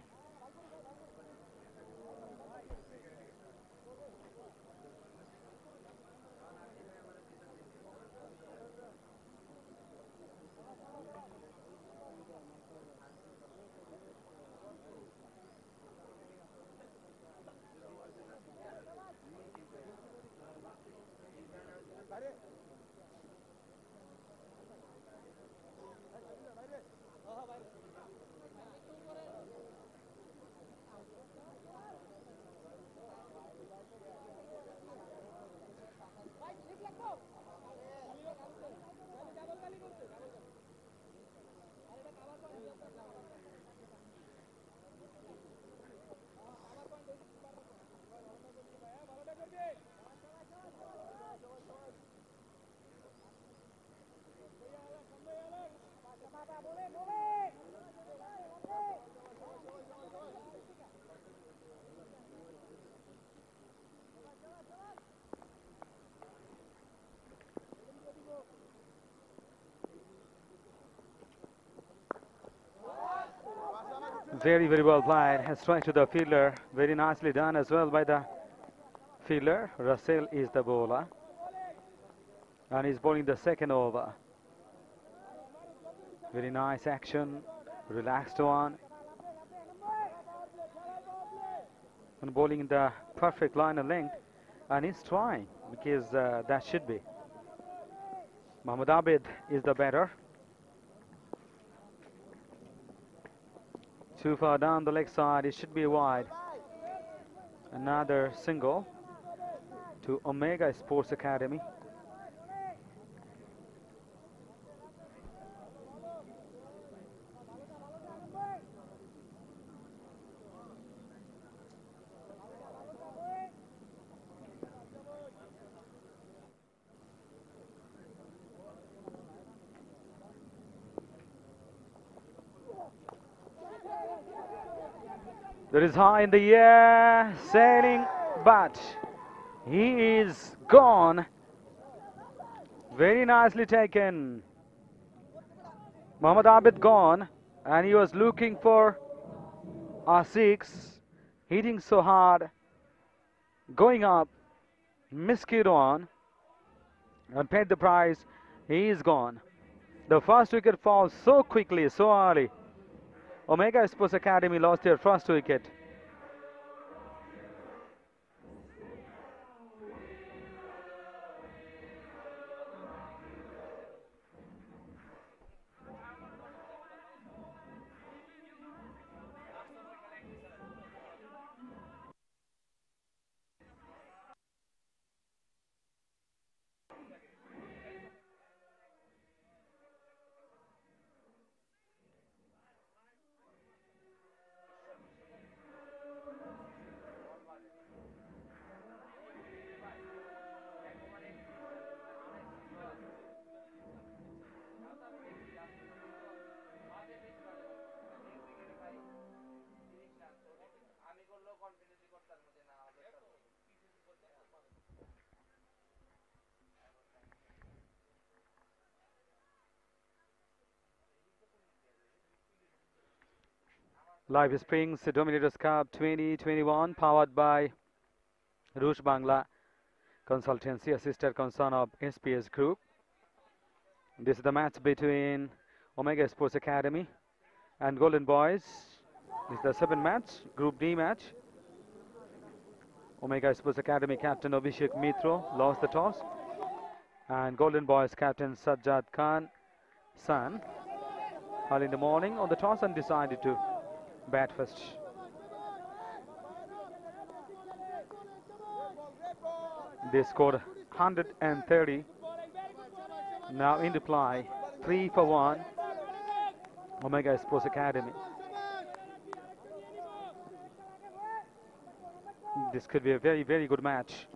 Very, very well played. Has tried to the fielder. Very nicely done as well by the fielder. Russell is the bowler. And he's bowling the second over. Very nice action. Relaxed one. And bowling in the perfect line of length. And he's trying because that should be. Mahmoud Abid is the batter. Too far down the leg side, it should be wide. Another single to Omega Sports Academy. That is high in the air, sailing, but he is gone. Very nicely taken. Mohammad Abid gone, and he was looking for a six, hitting so hard, going up, miscued on, and paid the price. He is gone. The first wicket falls so quickly, so early. Omega Sports Academy lost their first wicket. Live Springs Dominators Cup 2021 powered by Rush Bangla Consultancy, a sister concern of SPS Group. This is the match between Omega Sports Academy and Golden Boys. This is the seventh match, Group D match. Omega Sports Academy captain Abhishek Mitro lost the toss, and Golden Boys captain Sajjad Khan San early in the morning on the toss and decided to bat first. They scored 130. Now in reply, 3 for 1. Omega Sports Academy. This could be a very, very good match.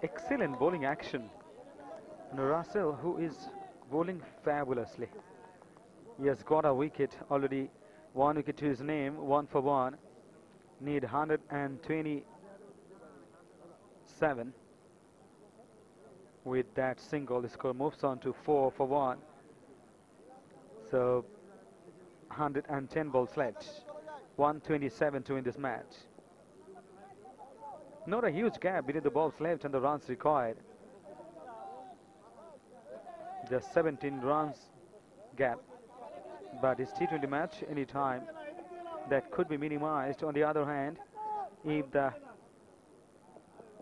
Excellent bowling action. And Russell, who is bowling fabulously. He has got a wicket already. 1 wicket to his name, 1 for 1. Need 127. With that single, the score moves on to 4 for 1. So 110 balls left. 127 to win this match. Not a huge gap between the balls left and the runs required. Just 17 runs gap. But it's T20 match any time that could be minimized. On the other hand, if the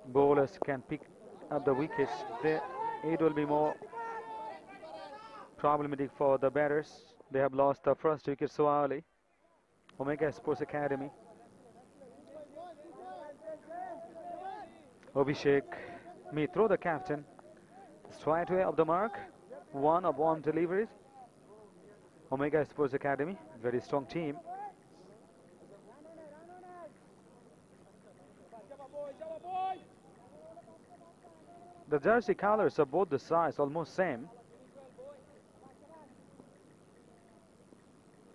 bowlers can pick up the wickets, it will be more problematic for the batters. They have lost the first wicket so early. Omega Sports Academy. Abhishek Mitro, the captain, straight away of the mark. 1 of 1 deliveries. Omega Sports Academy, very strong team. The jersey colors are both the size almost same.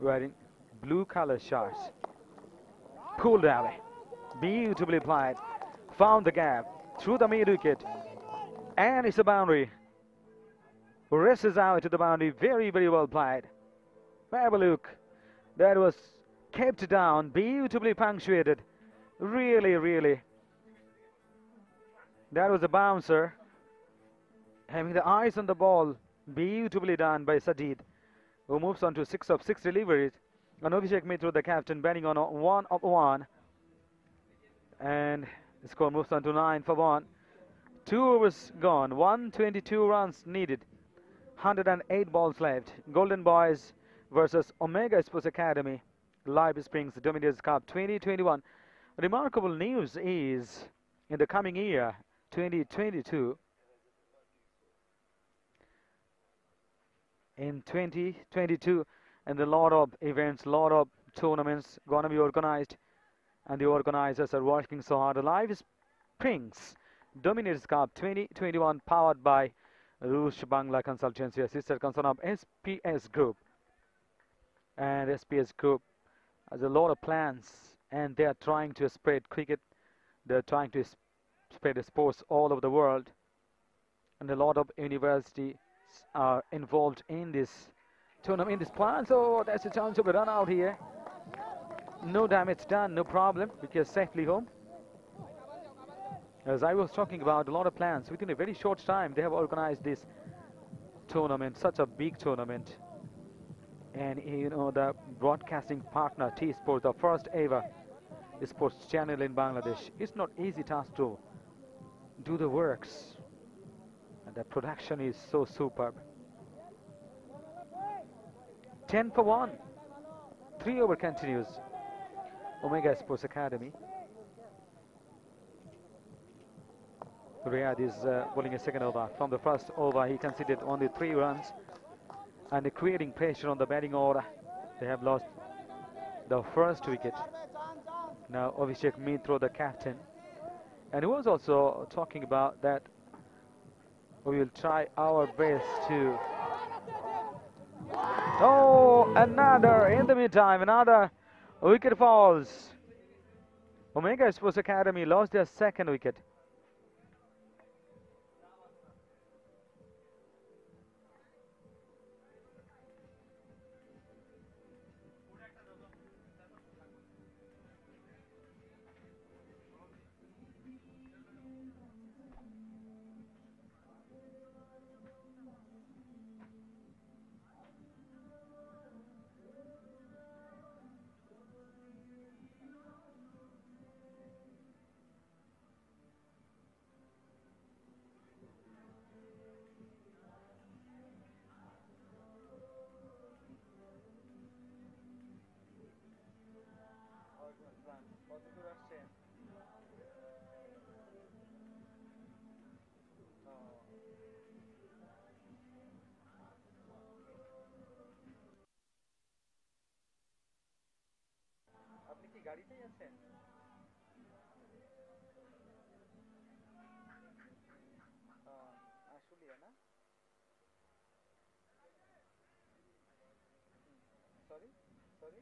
Wearing blue color shirts. Pulled away. Beautifully applied. Found the gap. Through the mid wicket. And it's a boundary. Races out to the boundary. Very, very well played. Have a look. That was kept down. Beautifully punctuated. Really, really. That was a bouncer. Having the eyes on the ball. Beautifully done by Sajid, who moves on to 6 of 6 deliveries. And Abhishek Mitro, the captain, batting on 1 of 1. And the score moves on to 9 for 1. 2 overs gone. 122 runs needed. 108 balls left. Golden Boys versus Omega Sports Academy. Live Springs Dominators Cup 2021. Remarkable news is in the coming year 2022, in 2022, and a lot of events, lot of tournaments gonna be organized, and the organizers are working so hard. Live Springs Dominators Cup 2021, powered by Rush Bangla Consultancy, a sister concern of SPS Group. And SPS Group has a lot of plans, and they are trying to spread cricket. They're trying to spread the sports all over the world, and a lot of universities are involved in this tournament, in this plan. So that's a chance of a run out here. No damage done, no problem, because safely home. As I was talking about, a lot of plans. Within a very short time, they have organized this tournament, such a big tournament. And you know, the broadcasting partner, T-Sport, the first ever sports channel in Bangladesh. It's not easy task to do the works, and the production is so superb. 10 for 1, 3 over continues. Omega Sports Academy. Riyadh is bowling a second over. From the first over, he conceded only 3 runs, and creating pressure on the batting order. They have lost the first wicket. Now Abhishek Mitra, the captain, and he was also talking about that we will try our best to. Oh, another, in the meantime, another wicket falls. Omega Sports Academy lost their second wicket. আপনি কি গাড়িতেই আছেন? আশুলিয়া না? Sorry sorry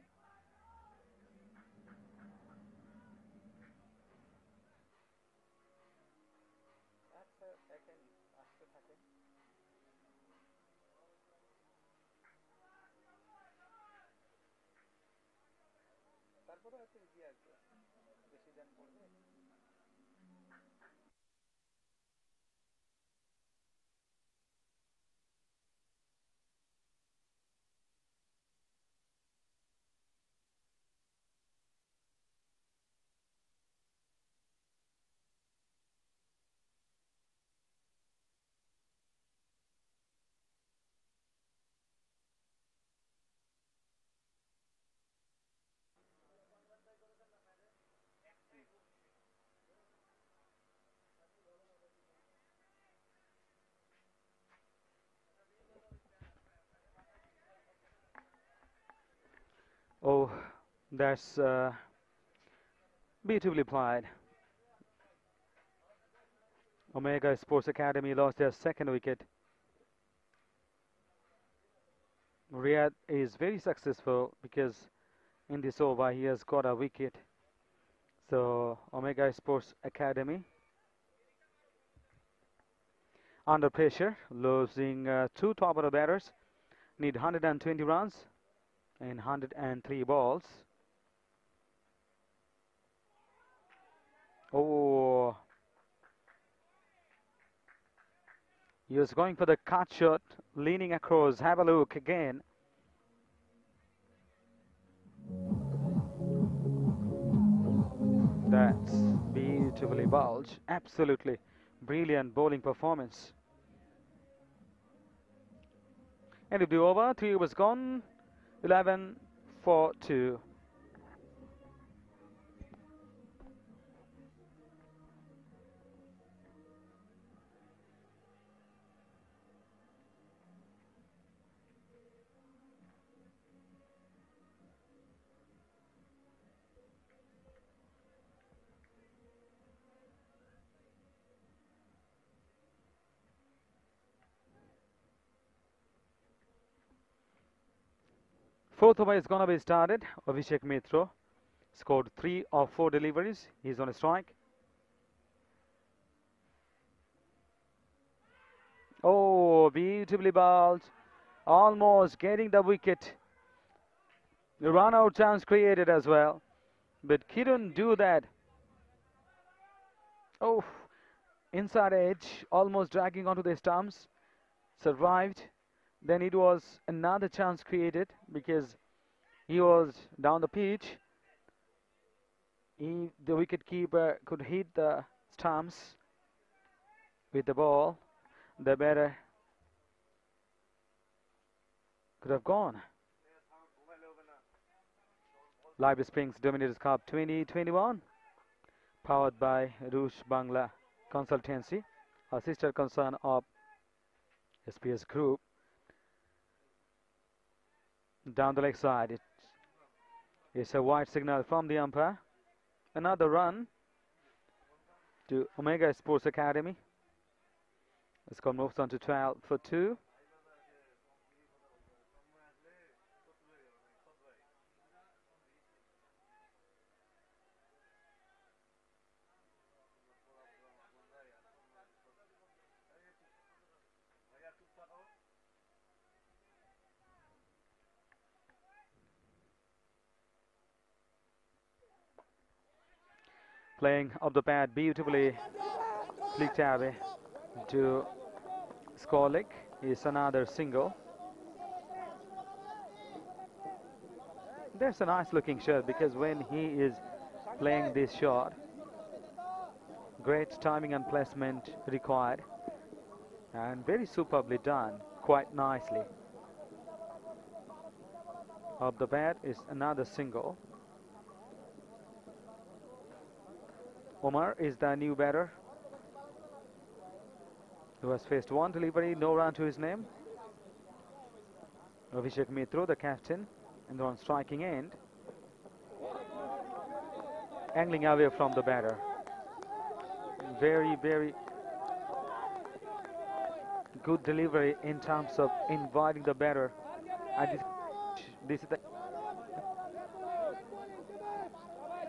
আচ্ছা, দেখেন আসতে থাকেন। তারপরে হয়তো ইজি আসবে, বেশি জ্যাম পড়বে। Oh, that's beautifully played. Omega Sports Academy lost their second wicket. Riyadh is very successful because in this over he has got a wicket. So Omega Sports Academy under pressure, losing 2 top order batters, need 120 runs in 103 balls. Oh, he was going for the cut shot, leaning across. Have a look again. That's beautifully bowled. Absolutely brilliant bowling performance. End of the over, 3 overs gone, 11 for 2. Fourth over is gonna be started. Abhishek Mitra scored 3 of 4 deliveries. He's on a strike. Oh, beautifully bowled. Almost getting the wicket. The run out chance created as well, but couldn't do that. Oh, inside edge, almost dragging onto the stumps. Survived. Then it was another chance created because he was down the pitch. The wicket keeper could hit the stumps with the ball. The batter could have gone. Live Springs Dominators Cup 2021, powered by Roosh Bangla Consultancy, a sister concern of SPS Group. Down the leg side, it's a wide signal from the umpire. Another run to Omega Sports Academy. The score moves on to 12 for 2. Playing up the pad beautifully, flicked away to score leg is another single. That's a nice looking shot because when he is playing this shot, great timing and placement required and very superbly done, quite nicely. Up the bat is another single. Omar is the new batter who has faced one delivery, no run to his name. Abhishek Mitra, the captain, and on striking end, angling away from the batter. Very, very good delivery in terms of inviting the batter. And this is the,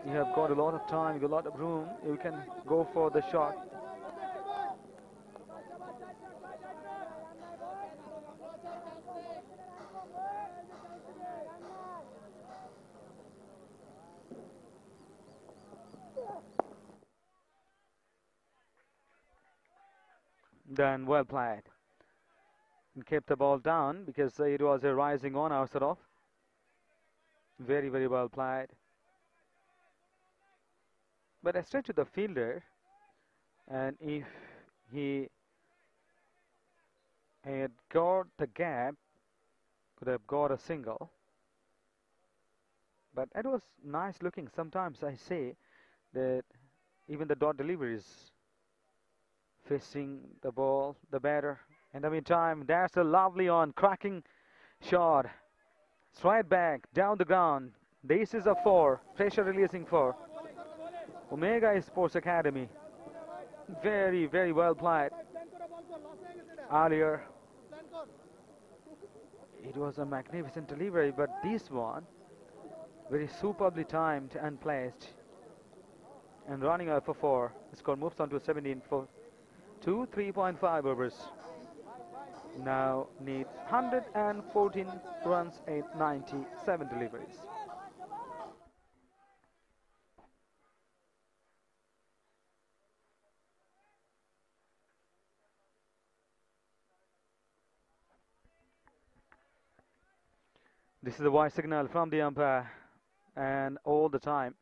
you have got a lot of time, a lot of room. You can go for the shot. Then well played. And kept the ball down because it was a rising on outside off. Very, very well played. But I straight to the fielder, and if he had got the gap, could have got a single. But it was nice looking. Sometimes I say that even the dot deliveries facing the ball, the batter. In the meantime, that's a lovely on cracking shot. Straight back, down the ground. This is a 4, pressure releasing 4. Omega Sports Academy. Very, very well played. Earlier, it was a magnificent delivery, but this one, very superbly timed and placed. And running out for 4. The score moves on to 17 for 2, 3.5 overs. Now needs 114 runs and 97 deliveries. This is the white signal from the umpire, and all the time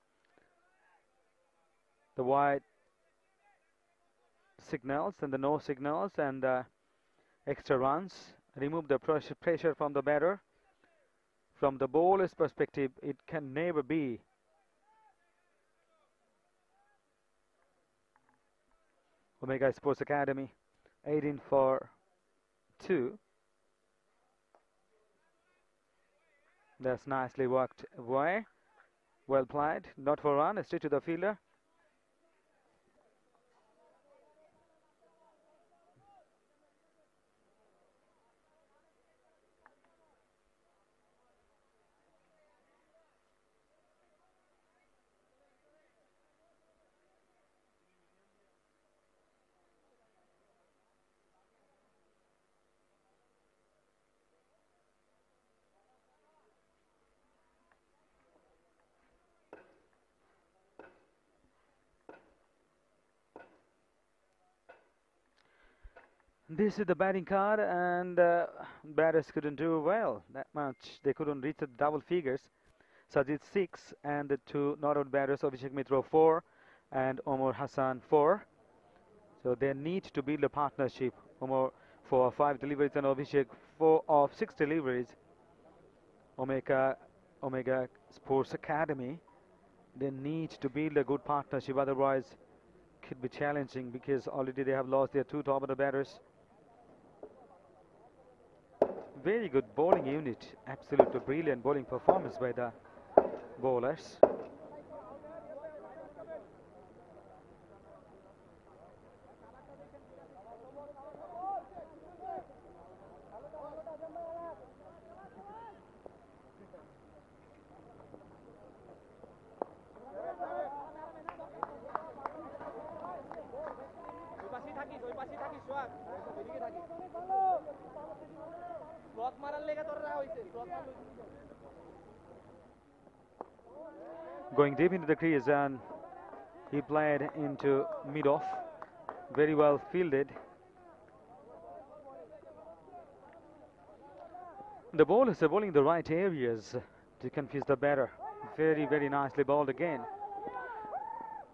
the white signals and the no signals and the extra runs remove the pressure from the batter. From the bowler's perspective, it can never be. Omega Sports Academy 18 for 2. That's nicely worked away. Well played. Not for run. Straight to the fielder. This is the batting card, and batters couldn't do well that much. They couldn't reach the double figures. Sajid 6, and the two not-out batters, Abhishek Mitra 4 and Omar Hassan 4. So they need to build a partnership. Omar for 5 deliveries and Abhishek 4 of 6 deliveries. Omega Sports Academy, they need to build a good partnership, otherwise could be challenging because already they have lost their 2 top order batters. Very good bowling unit, absolutely brilliant bowling performance by the bowlers. Going deep into the crease, and he played into mid-off. Very well fielded. The bowlers are bowling the right areas to confuse the batter. Very, very nicely bowled again.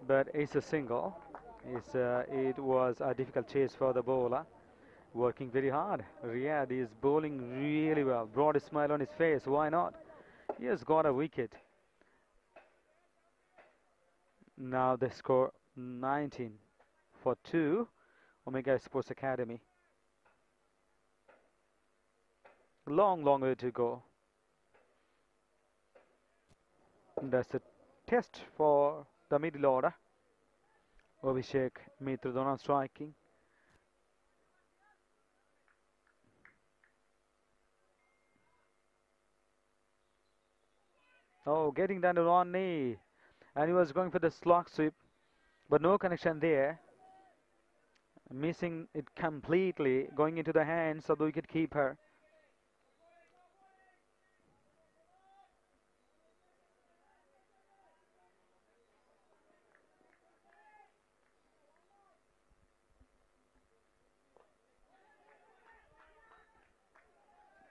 But it's a single. It was a difficult chase for the bowler. Working very hard. Riyad is bowling really well. Broad a smile on his face. Why not? He has got a wicket. Now they score 19 for 2. Omega Sports Academy. Long, long way to go. That's a test for the middle order. Abhishek Mitra not striking. Oh, getting down to one knee. And he was going for the slog sweep, but no connection there. Missing it completely, going into the hands of the wicket keeper.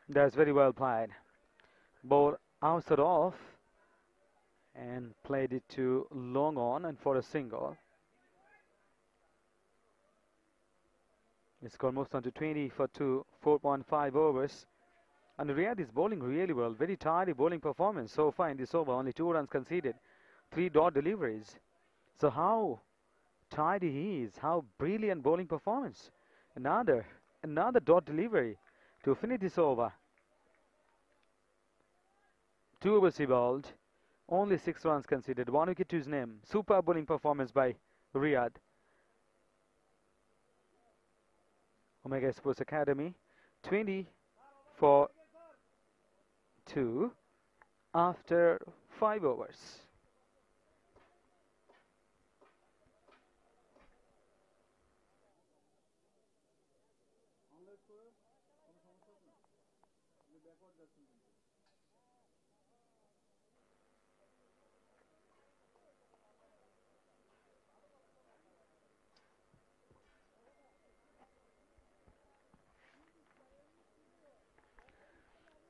That's very well played. Ball outside off and played it to long on and for a single. The score moves on to 20 for 2, 4.5 overs. And Riyad is bowling really well. Very tidy bowling performance so far in this over. Only 2 runs conceded, 3 dot deliveries. So how tidy he is, how brilliant bowling performance. Another dot delivery to finish this over. 2 overs he bowled, only 6 runs conceded, 1 wicket to his name. Super bowling performance by Riyad. Omega Sports Academy, 20 for 2 after 5 overs.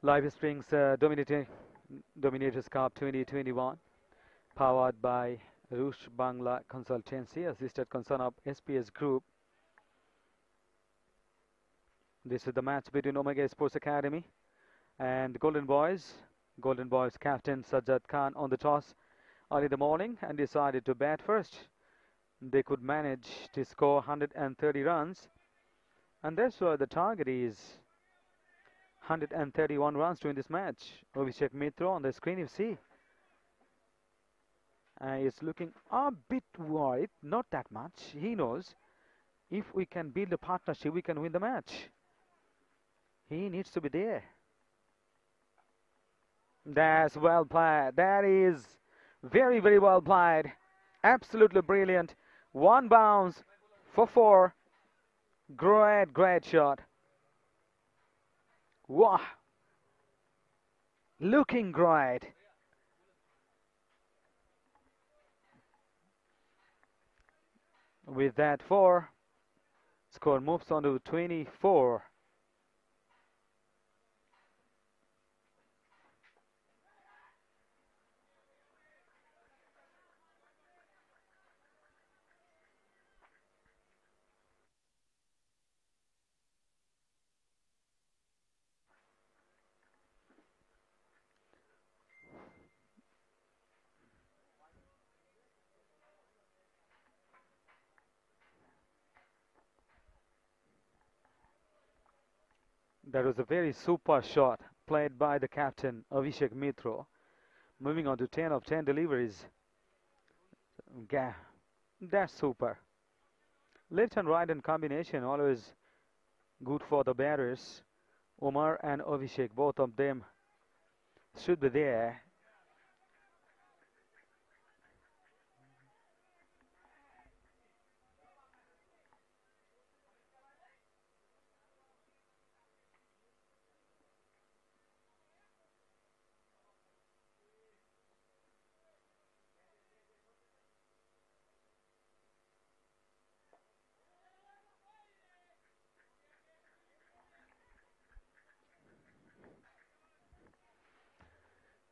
Live Springs Dominators Cup 2021, powered by Rush Bangla Consultancy, assisted concern of SPS Group. This is the match between Omega Sports Academy and Golden Boys. Golden Boys captain Sajjad Khan on the toss early in the morning and decided to bat first. They could manage to score 130 runs, and that's why the target is 131 runs to win this match. Abhishek Mitra on the screen, you see. Is looking a bit worried, not that much. He knows if we can build a partnership, we can win the match. He needs to be there. That's well played. That is very, very well played. Absolutely brilliant. 1 bounce for 4. Great, great shot. Wow. Looking great. With that 4, Score moves on to 24. That was a very super shot played by the captain Abhishek Mitra. Moving on to 10 of 10 deliveries. That's super. Left and right hand combination always good for the batters. Omar and Abhishek, both of them should be there.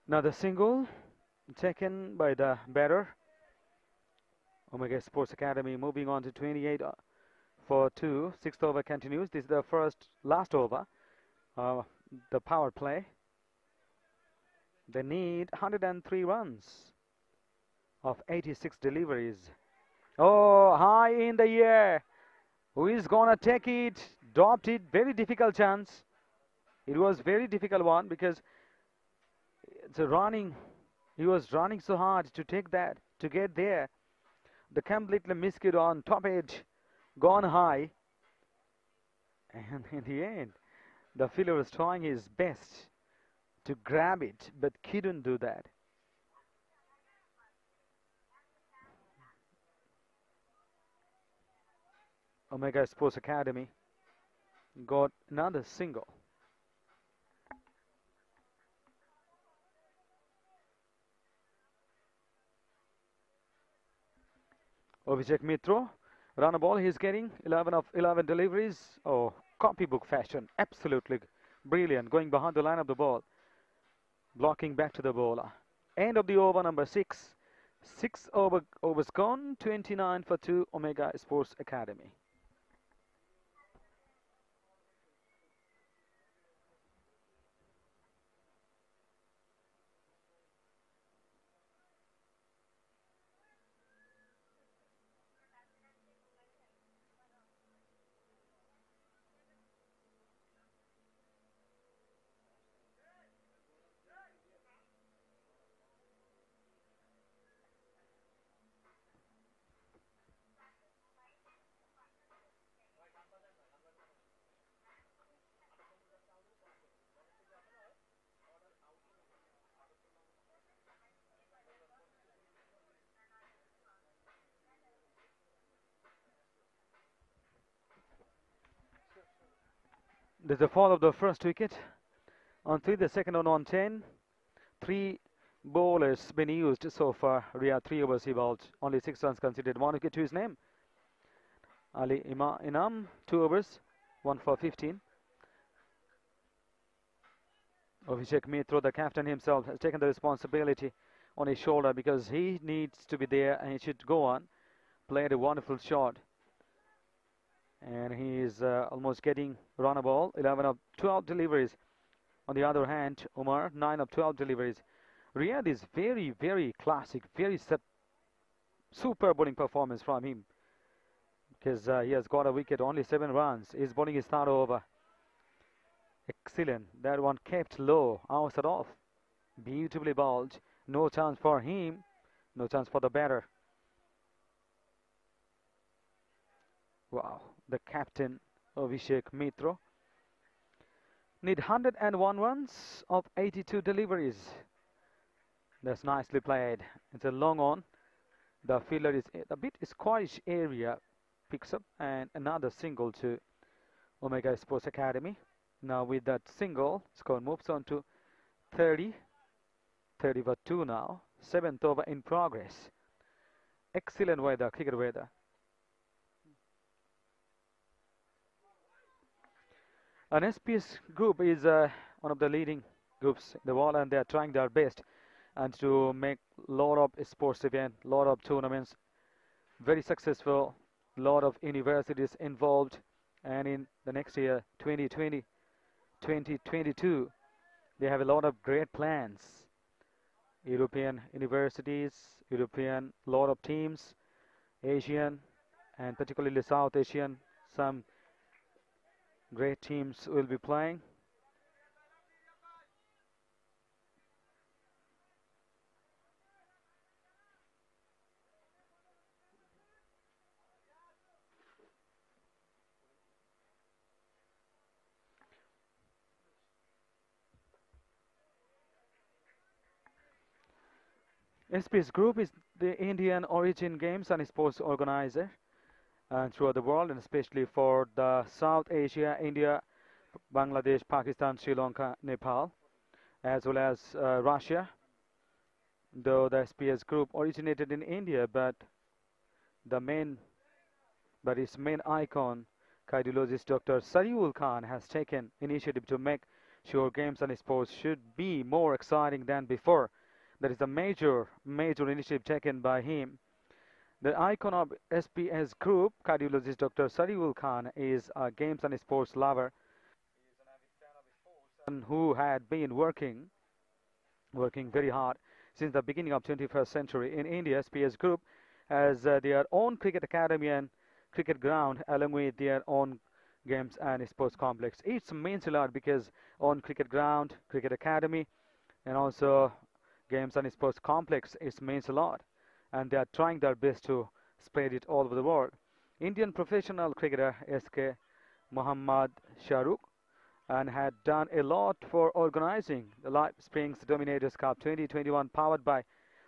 Now the single taken by the batter. Omega Sports Academy moving on to 28 for 2. Sixth over continues. This is the last over. The power play. They need 103 runs of 86 deliveries. Oh, high in the air. Who is gonna take it? Dropped it. Very difficult chance. It was very difficult one because it's a running. He was running so hard to take that, to get there. The completely missed it on top edge, gone high. And in the end, the fielder was trying his best to grab it, but couldn't do that. Omega Sports Academy got another single. Abhishek Mitra, run a ball. He's getting 11 of 11 deliveries. Oh, copybook fashion. Absolutely brilliant. Going behind the line of the ball. Blocking back to the bowler. End of the over number 6. 6 overs gone. 29 for 2. Omega Sports Academy. There's a fall of the first wicket. On 3, the second one on 10. 3 bowlers been used so far. Ria 3 overs he bowled. Only 6 runs conceded. 1 wicket to his name. Ali Inam 2 overs. 1 for 15. Abhishek Mitra, the captain himself, has taken the responsibility on his shoulder because he needs to be there and he should go on. Played a wonderful shot. And he is almost getting run a ball. 11 of 12 deliveries. On the other hand, Umar, 9 of 12 deliveries. Riyadh is very, very classic, very super bowling performance from him. Because he has got a wicket, only 7 runs. He's bowling his third over. Excellent. That one kept low, outside off. Beautifully bowled. No chance for him. No chance for the batter. Wow. The captain, Abhishek Mitra. Need 101 runs of 82 deliveries. That's nicely played. It's a long on. The fielder is a bit squarish area. Picks up and another single to Omega Sports Academy. Now with that single, score moves on to 30. 30 for 2 now. 7th over in progress. Excellent weather, cricket weather. An SPS group is one of the leading groups in the world, and they are trying their best and to make lot of sports events, lot of tournaments very successful, lot of universities involved, and in the next year 2020 2022 they have a lot of great plans. European universities, European lot of teams, Asian and particularly South Asian, some great teams will be playing. SPS Group is the Indian origin games and sports organizer throughout the world, and especially for the South Asia, India, Bangladesh, Pakistan, Sri Lanka, Nepal, as well as Russia. Though the SPS Group originated in India, the main, but its main icon, cardiologist Dr. Sariul Khan, has taken initiative to make sure games and sports should be more exciting than before. That is a major initiative taken by him. The icon of SPS Group, cardiologist Dr. Sariul Khan, is a games and sports lover. He is an avid fan of sports and who had been working very hard since the beginning of 21st century. In India, SPS Group has their own cricket academy and cricket ground along with their own games and sports complex. It means a lot because on cricket ground, cricket academy, and also games and sports complex, it means a lot. And they are trying their best to spread it all over the world. Indian professional cricketer SK Muhammad Shahrukh and had done a lot for organizing the Live Springs Dominators Cup 2021 powered by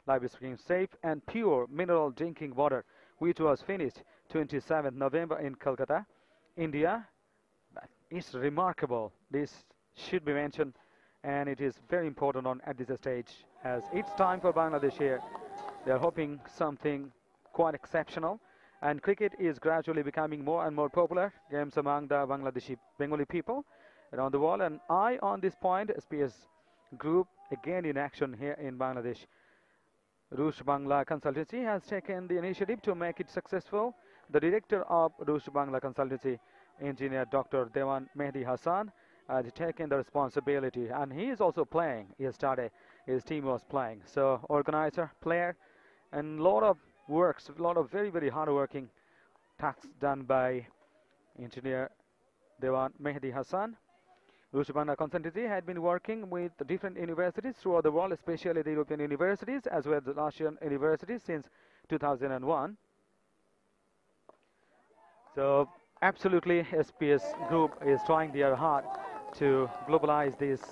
Live Springs safe and pure mineral drinking water, which was finished 27th November in Calcutta, India. It's remarkable. This should be mentioned, and it is very important on at this stage as it's time for Bangladesh here. They're hoping something quite exceptional, and cricket is gradually becoming more and more popular games among the Bengali people around the world. And eye on this point, SPS Group again in action here in Bangladesh. Rush Bangla Consultancy has taken the initiative to make it successful. The director of Rush Bangla Consultancy, engineer Dr. Dewan Mehdi Hassan, has taken the responsibility, and he is also playing. Yesterday, his team was playing. So, organizer, player, and a lot of works, a lot of very hard-working tasks done by engineer Dewan Mehdi Hassan. Rushbana Consultancy had been working with the different universities throughout the world, especially the European universities as well as the Russian universities since 2001. So absolutely SPS Group is trying their hard to globalize these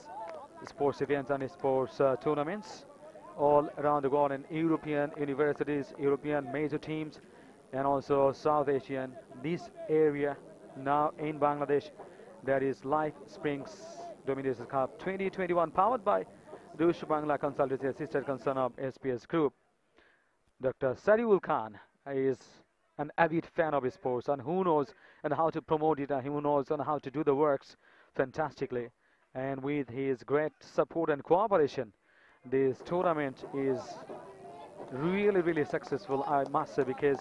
sports events and sports tournaments all around the world in European universities, European major teams, and also South Asian. This area now in Bangladesh, there is Life Springs Dominators Cup 2021 powered by Rush Bangla Consultancy, a sister concern of SPS Group. Dr. Sariul Khan is an avid fan of sports, and who knows and how to promote it, and who knows and how to do the works fantastically. And with his great support and cooperation, this tournament is really successful, I must say, because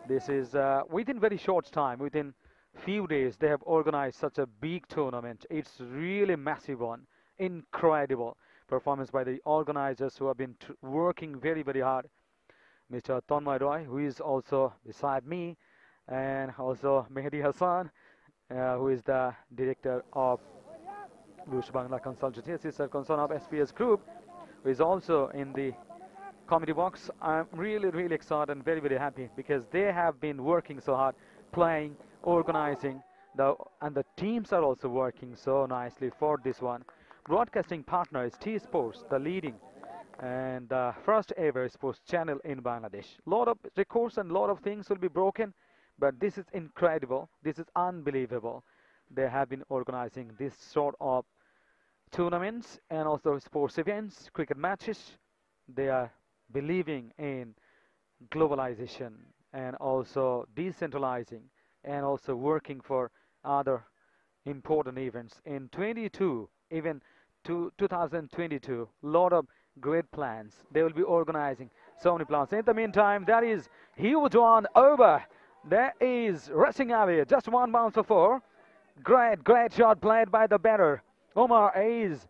this is within very short time, within few days, they have organized such a big tournament. It's really massive one, incredible performance by the organizers who have been working very hard. Mr. Tanmay Roy, who is also beside me, and also Mehdi Hassan, who is the director of Rush Bangla Consultancy, sister concern of SPS Group, who is also in the committee box. I'm really excited and very happy because they have been working so hard, playing, organizing, and the teams are also working so nicely for this one. Broadcasting partner is T Sports, the leading and the first ever sports channel in Bangladesh. Lot of records and lot of things will be broken, but this is incredible. This is unbelievable. They have been organizing this sort of tournaments and also sports events, cricket matches. They are believing in globalization and also decentralizing and also working for other important events in 22, even to 2022. Lot of great plans. They will be organizing so many plans. In the meantime, that is huge one over. There is rushing away. Just one bounce for four. Great shot played by the batter. Omar is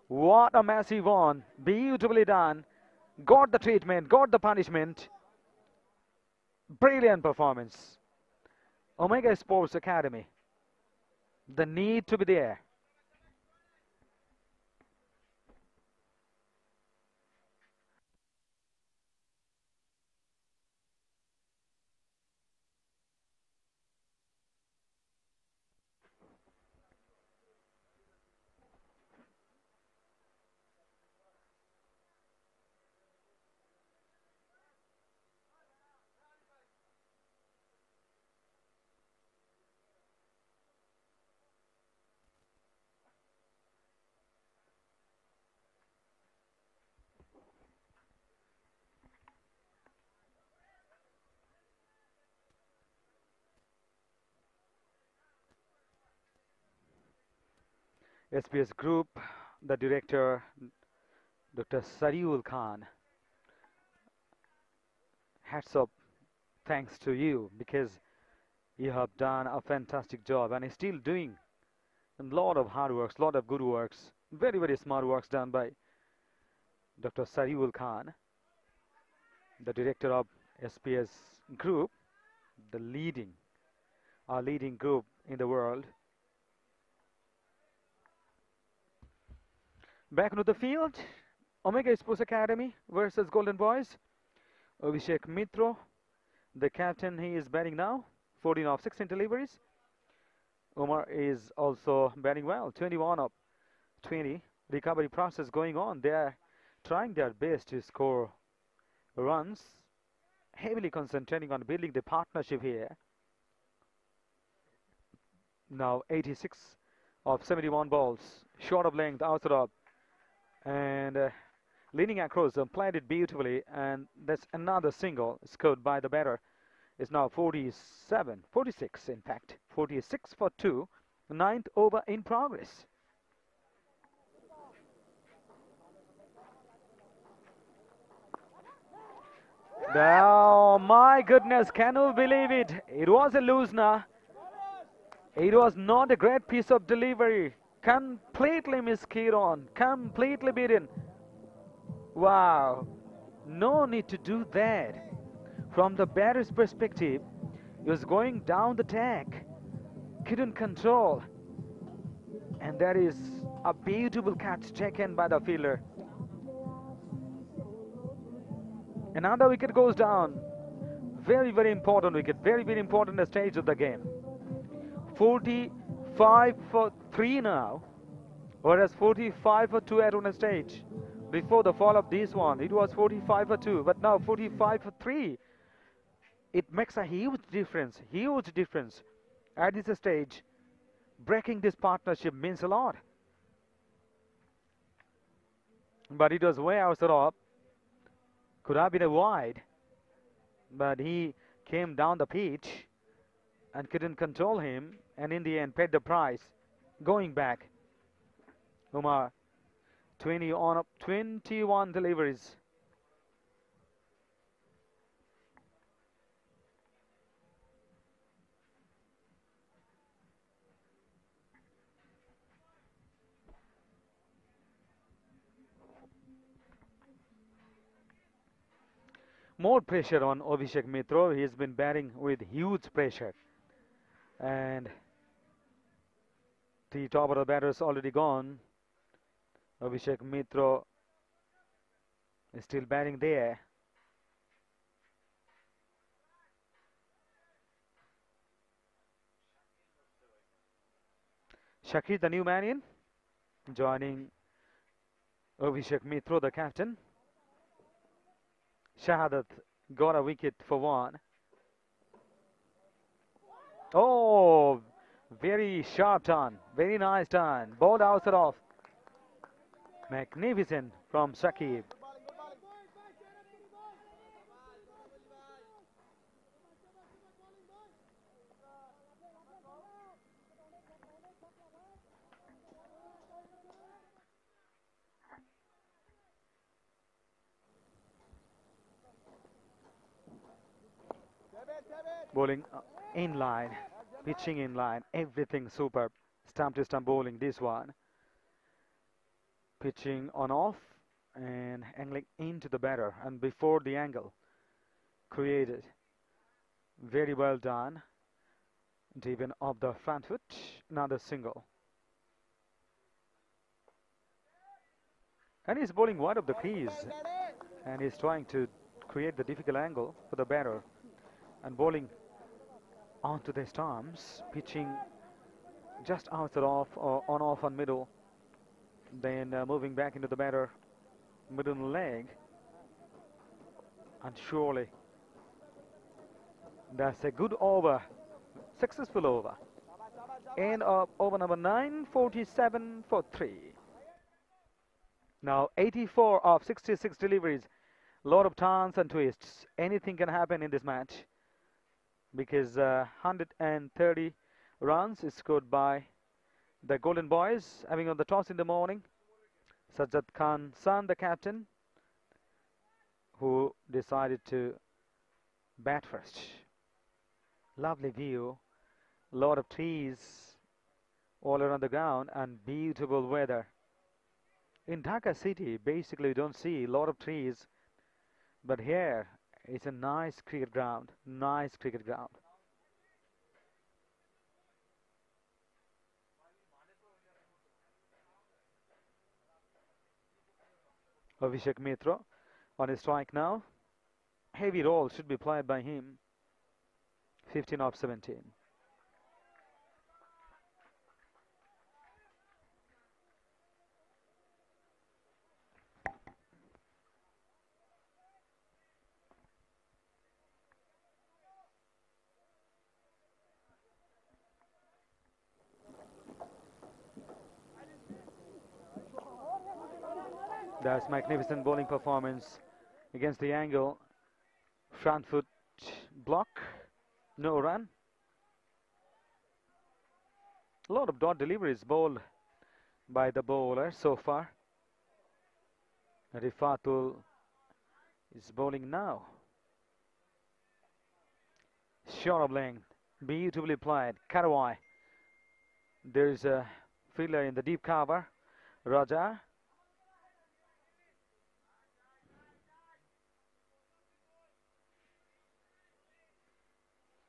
what a massive one. Beautifully done. Got the treatment, got the punishment. Brilliant performance. Omega Sports Academy. The need to be there. SPS Group, the director, Dr. Sariul Khan. Hats up, thanks to you because you have done a fantastic job and is still doing a lot of hard works, lot of good works, very smart works done by Dr. Sariul Khan, the director of SPS Group, the leading group in the world. Back into the field, Omega Sports Academy versus Golden Boys. Abhishek Mitra, the captain, he is batting now, 14 of 16 deliveries. Omar is also batting well, 21 of 20. Recovery process going on. They are trying their best to score runs, heavily concentrating on building the partnership here. Now 86 of 71 balls, short of length, outside of, and leaning across, played it beautifully, and that's another single scored by the batter. It's now 46 in fact, 46 for 2, ninth over in progress. Oh my goodness, can you believe it? It was a loosener. It was not a great piece of delivery. Completely miskeyed on, completely beaten. Wow, no need to do that. From the batter's perspective, he was going down the track, couldn't control. And that is a beautiful catch taken by the fielder. Another wicket goes down. Very important wicket, very important stage of the game. 45 for 3 now, whereas 45 for 2 at one stage. Before the fall of this one, it was 45 for 2, but now 45 for 3. It makes a huge difference at this stage. Breaking this partnership means a lot. But it was way outside of. Could have been a wide, but he came down the pitch and couldn't control him, and in the end paid the price. Going back, Umar, 21 deliveries. More pressure on Abhishek Mitra. He's been batting with huge pressure. And the top of the batters already gone. Abhishek Mitra is still batting there. Shakir, the new man in, joining Abhishek Mitra, the captain. Shahadat got a wicket for 1. Oh, very sharp turn, very nice turn. Ball outside off. Magnificent from Shakib. Bowling in line, pitching in line, everything superb. Stump to stump bowling, this one. Pitching on off and angling into the batter and before the angle created. Very well done. Deep in off the front foot, another single. And he's bowling wide of the crease and he's trying to create the difficult angle for the batter and bowling onto the stumps, pitching just outside off or on off on middle, then moving back into the batter middle leg, and surely that's a good over, successful over. End of over number 9, 47 for 3. Now 84 of 66 deliveries, lot of turns and twists. Anything can happen in this match because 130 runs is scored by the Golden Boys, having on the toss in the morning. Sajjad Khan son, the captain, who decided to bat first. Lovely view, lot of trees all around the ground and beautiful weather. In Dhaka city, basically you don't see a lot of trees, but here it's a nice cricket ground, nice cricket ground. Abhishek Mitra on his strike now. Heavy roll should be played by him. 15 of 17. That's magnificent bowling performance against the angle. Front foot block, no run. A lot of dot deliveries bowled by the bowler so far. Rifatul is bowling now. Short of length, beautifully played. Karawai. There is a fielder in the deep cover. Raja.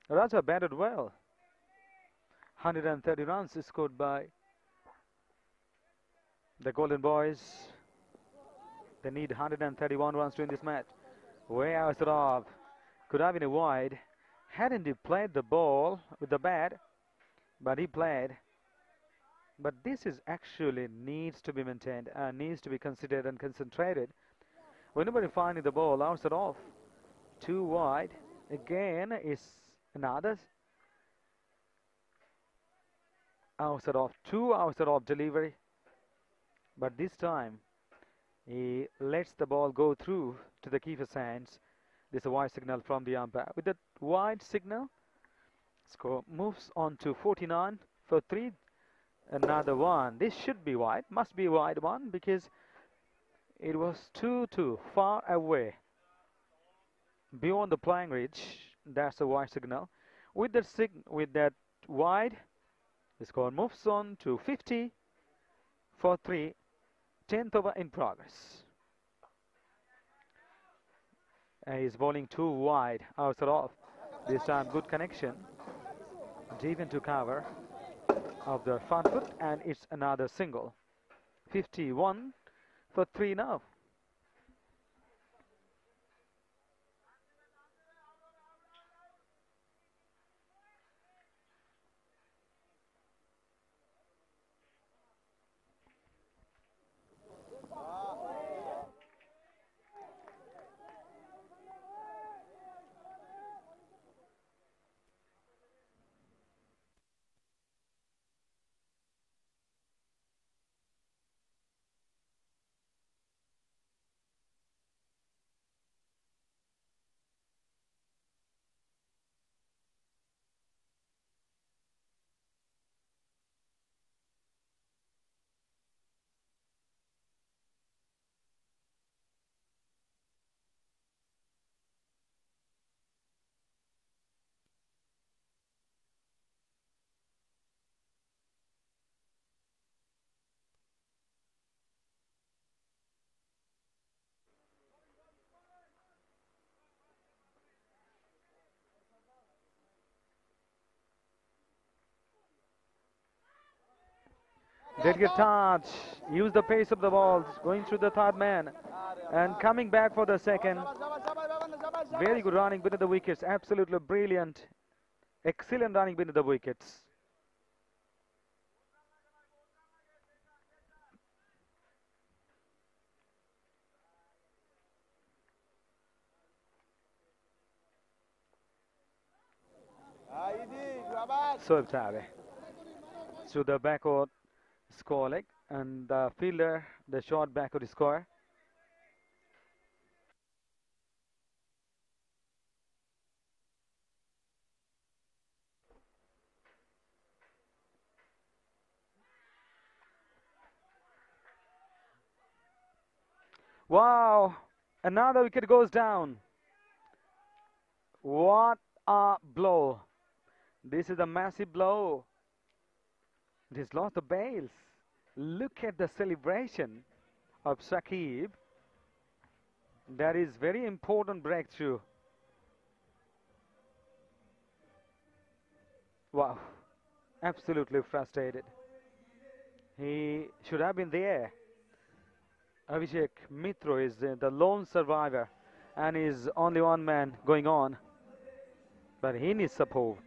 Raja batted well. 130 runs is scored by the Golden Boys. They need 131 runs to win this match. Way outside off. Could have been a wide. Hadn't he played the ball with the bat, but he played. But this is actually needs to be maintained and needs to be considered and concentrated. Whenever you find the ball outside off, too wide, again is another outside off, two outside off delivery. But this time, he lets the ball go through to the keeper's hands. There's a wide signal from the umpire. With that wide signal, score moves on to 49 for 3. Another one. This should be wide. Must be a wide one because it was too far away. Beyond the playing ridge, that's a wide signal. With that wide, the score moves on to 50 for 3. 10th over in progress. He's bowling too wide, outside off. This time good connection. Deep into cover of the front foot, and it's another single. 51 for 3 now. Did get touch. Use the pace of the ball. Going through the third man. And coming back for the second. Very good running between the wickets. Absolutely brilliant. Excellent running between the wickets. Soeb Tabe to the backward score leg, and the fielder, the short backward score. Wow, another wicket goes down. What a blow. This is a massive blow. It has lost the bails. Look at the celebration of Shakib. That is very important breakthrough. Wow, absolutely frustrated. He should have been there. Abhishek Mitro is the lone survivor and is only one man going on. But he needs support.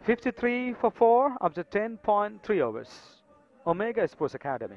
53 for 4 after 10.3 overs. Omega Sports Academy.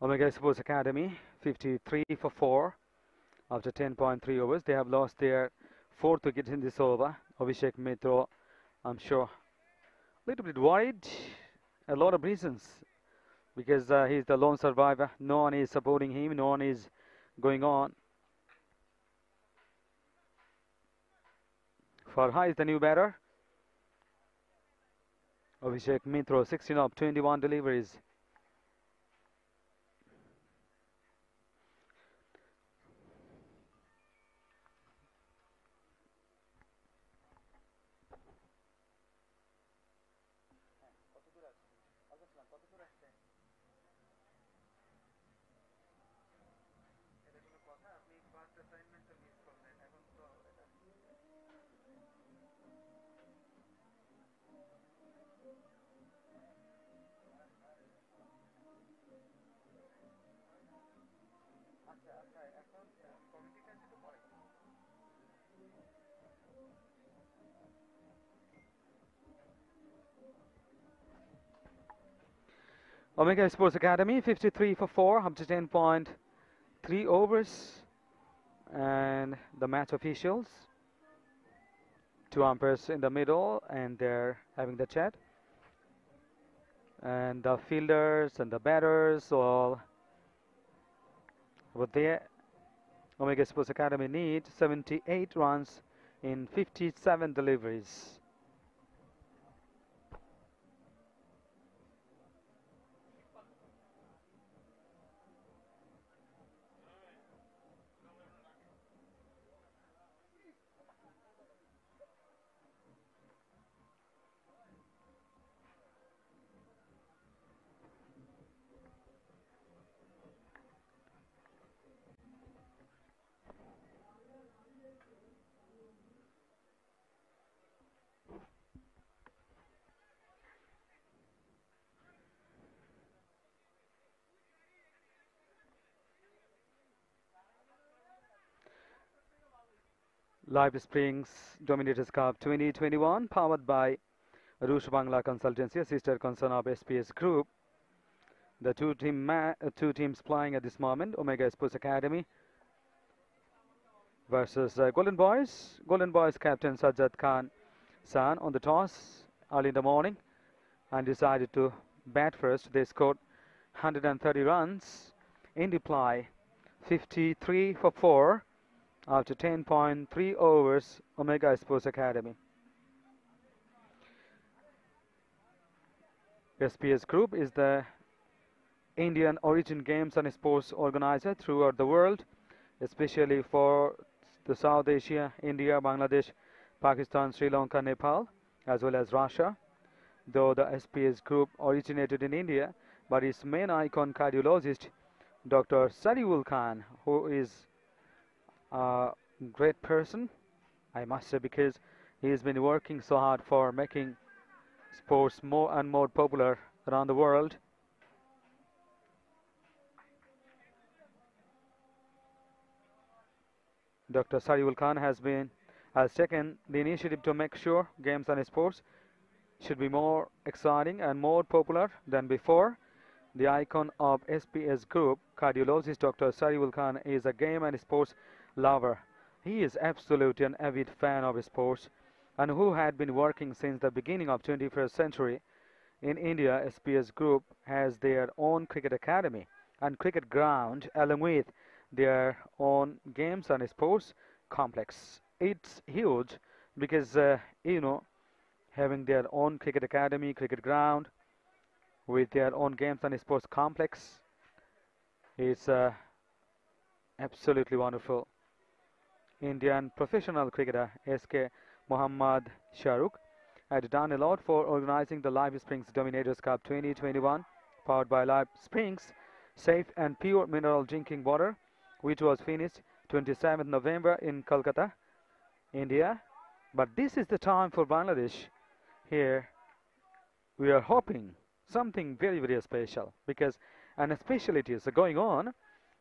Omega Sports Academy, 53 for 4 after 10.3 overs. They have lost their fourth wicket in this over. Abhishek Mitro, I'm sure, a little bit worried. A lot of reasons. Because he's the lone survivor. No one is supporting him. No one is going on. Farha is the new batter. Abhishek Mitro, 16 of 21 deliveries. Omega Sports Academy, 53 for 4 up to 10.3 overs. And the match officials, two umpires in the middle, and they're having the chat. And the fielders and the batters all were there. Omega Sports Academy need 78 runs in 57 deliveries. Live Springs Dominators Cup 2021, powered by Rush Bangla Consultancy, a sister concern of SPS Group. The two teams playing at this moment, Omega Sports Academy versus Golden Boys. Golden Boys captain Sajjad Khan San on the toss early in the morning and decided to bat first. They scored 130 runs in reply, 53 for 4 after 10.3 overs, Omega Sports Academy. SPS Group is the Indian origin games and sports organizer throughout the world, especially for the South Asia, India, Bangladesh, Pakistan, Sri Lanka, Nepal, as well as Russia. Though the SPS Group originated in India, but its main icon cardiologist, Dr. Sariul Khan, who is a great person, I must say, because he has been working so hard for making sports more and more popular around the world. Dr. Sariul Khan has taken the initiative to make sure games and sports should be more exciting and more popular than before. The icon of SPS Group, cardiologist Dr. Sariul Khan, is a game and sports lover. He is absolutely an avid fan of sports and who had been working since the beginning of 21st century. In India, SPS Group has their own cricket academy and cricket ground along with their own games and sports complex. It's huge because, having their own cricket academy, cricket ground with their own games and sports complex is absolutely wonderful. Indian professional cricketer S.K. Mohammad Shahrukh had done a lot for organizing the Live Springs Dominators Cup 2021, powered by Live Springs, safe and pure mineral drinking water, which was finished 27th November in Kolkata, India. But this is the time for Bangladesh. Here we are hoping something very, very special because and specialties are going on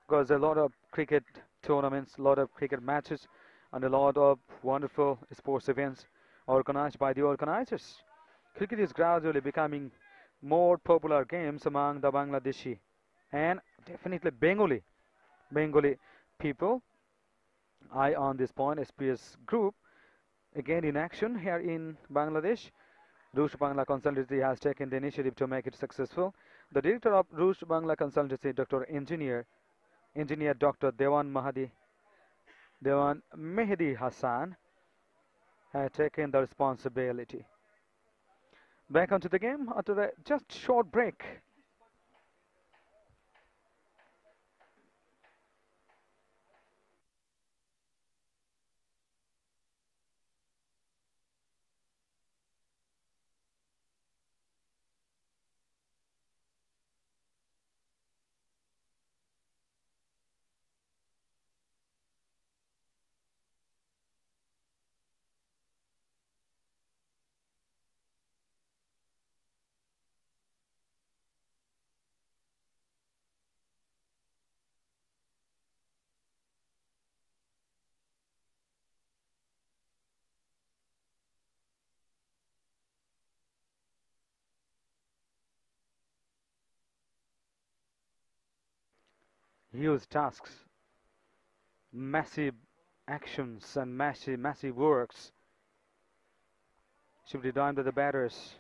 because a lot of cricket tournaments, a lot of cricket matches, and a lot of wonderful sports events organized by the organizers. Cricket is gradually becoming more popular games among the Bangladeshi and definitely Bengali people. I on this point, SPS Group again in action here in Bangladesh. Rush Bangla Consultancy has taken the initiative to make it successful. The director of Rush Bangla Consultancy, Dr. Engineer Dr. Dewan Mehdi Hassan, had taken the responsibility. Back onto the game after a just short break. Huge tasks, massive actions, and massive works should be done by the batters.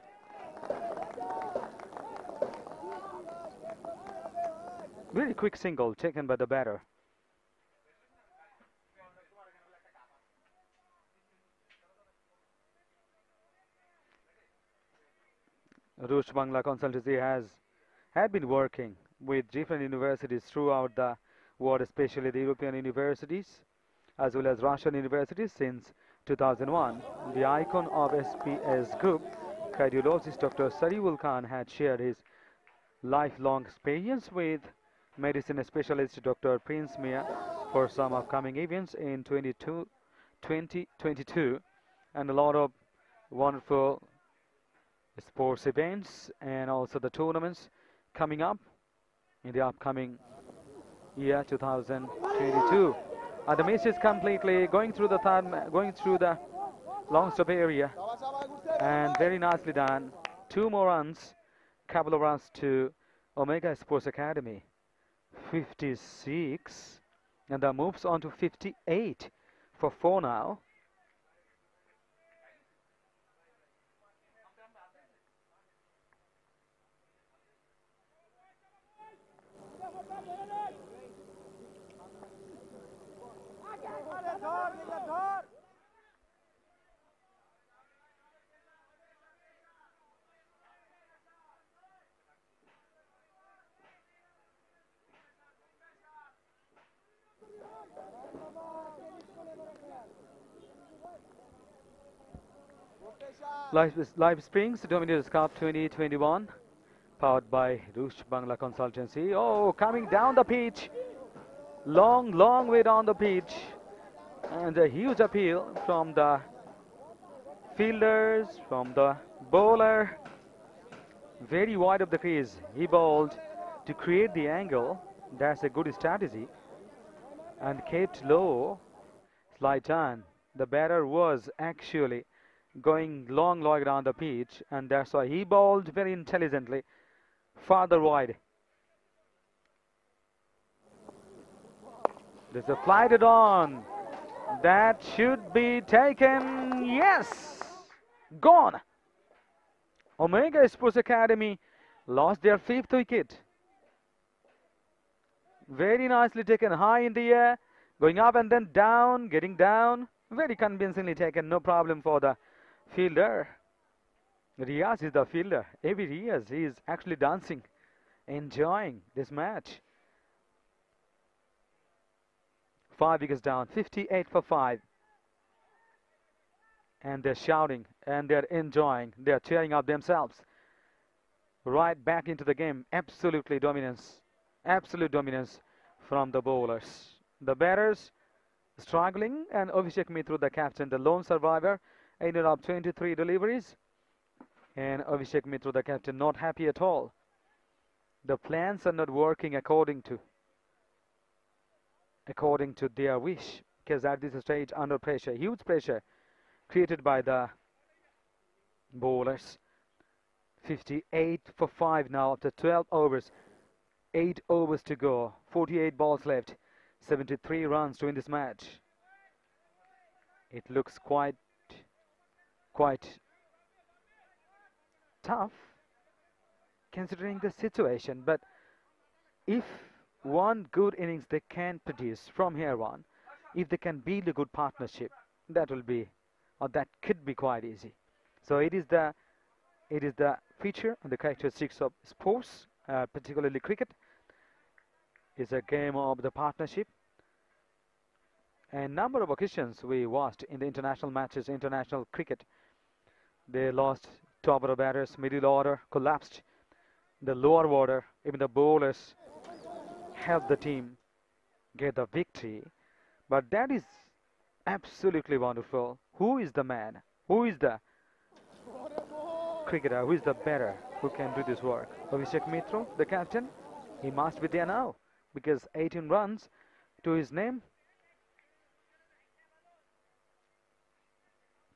Very quick single taken by the batter. Rush Bangla Consultancy had been working with different universities throughout the world, especially the European universities, as well as Russian universities since 2001. The icon of SPS Group, cardiologist Dr. Sariul Khan, had shared his lifelong experience with medicine specialist Dr. Prince Mia for some upcoming events in 2022 and a lot of wonderful sports events and also the tournaments coming up in the upcoming year 2022. The match is completely going through the long stop area and very nicely done. 2 more runs, couple of runs to Omega Sports Academy. 56 and that moves on to 58 for 4 now. Live Springs Dominators Cup 2021, powered by Roosh Bangla Consultancy. Oh, coming down the pitch, long way down the pitch, and a huge appeal from the fielders, from the bowler. Very wide of the crease, he bowled to create the angle. That's a good strategy, and kept low. Slight turn. The batter was actually going long around the pitch, and that's why he bowled very intelligently farther wide. There's a flighted on. That should be taken. Yes! Gone. Omega Sports Academy lost their 5th wicket. Very nicely taken, high in the air, going up and then down, getting down. Very convincingly taken, no problem for the fielder. Riaz is the fielder. Every Riaz, he is actually dancing, enjoying this match. 5 wickets down, 58 for 5. And they're shouting and they're enjoying, they're cheering up themselves. Right back into the game, absolute dominance from the bowlers. The batters struggling, and Abhishek Mitra, the captain, the lone survivor, ended up 23 deliveries. And Abhishek Mitra, the captain, not happy at all. The plans are not working according to their wish, because at this stage, under pressure, huge pressure created by the bowlers. 58 for 5 now after 12 overs. 8 overs to go. 48 balls left. 73 runs to win this match. It looks quite tough considering the situation, but if one good innings they can produce from here on, if they can build a good partnership, that will be, or that could be quite easy. So it is the feature and the characteristics of sports, particularly cricket, is a game of the partnership. And number of occasions we watched in the international matches, international cricket, they lost top order batters, middle order collapsed, the lower order, even the bowlers helped the team get the victory. But that is absolutely wonderful. Who is the man? Who is the cricketer? Who is the batter who can do this work? Abhishek Mitra, the captain, he must be there now because 18 runs to his name.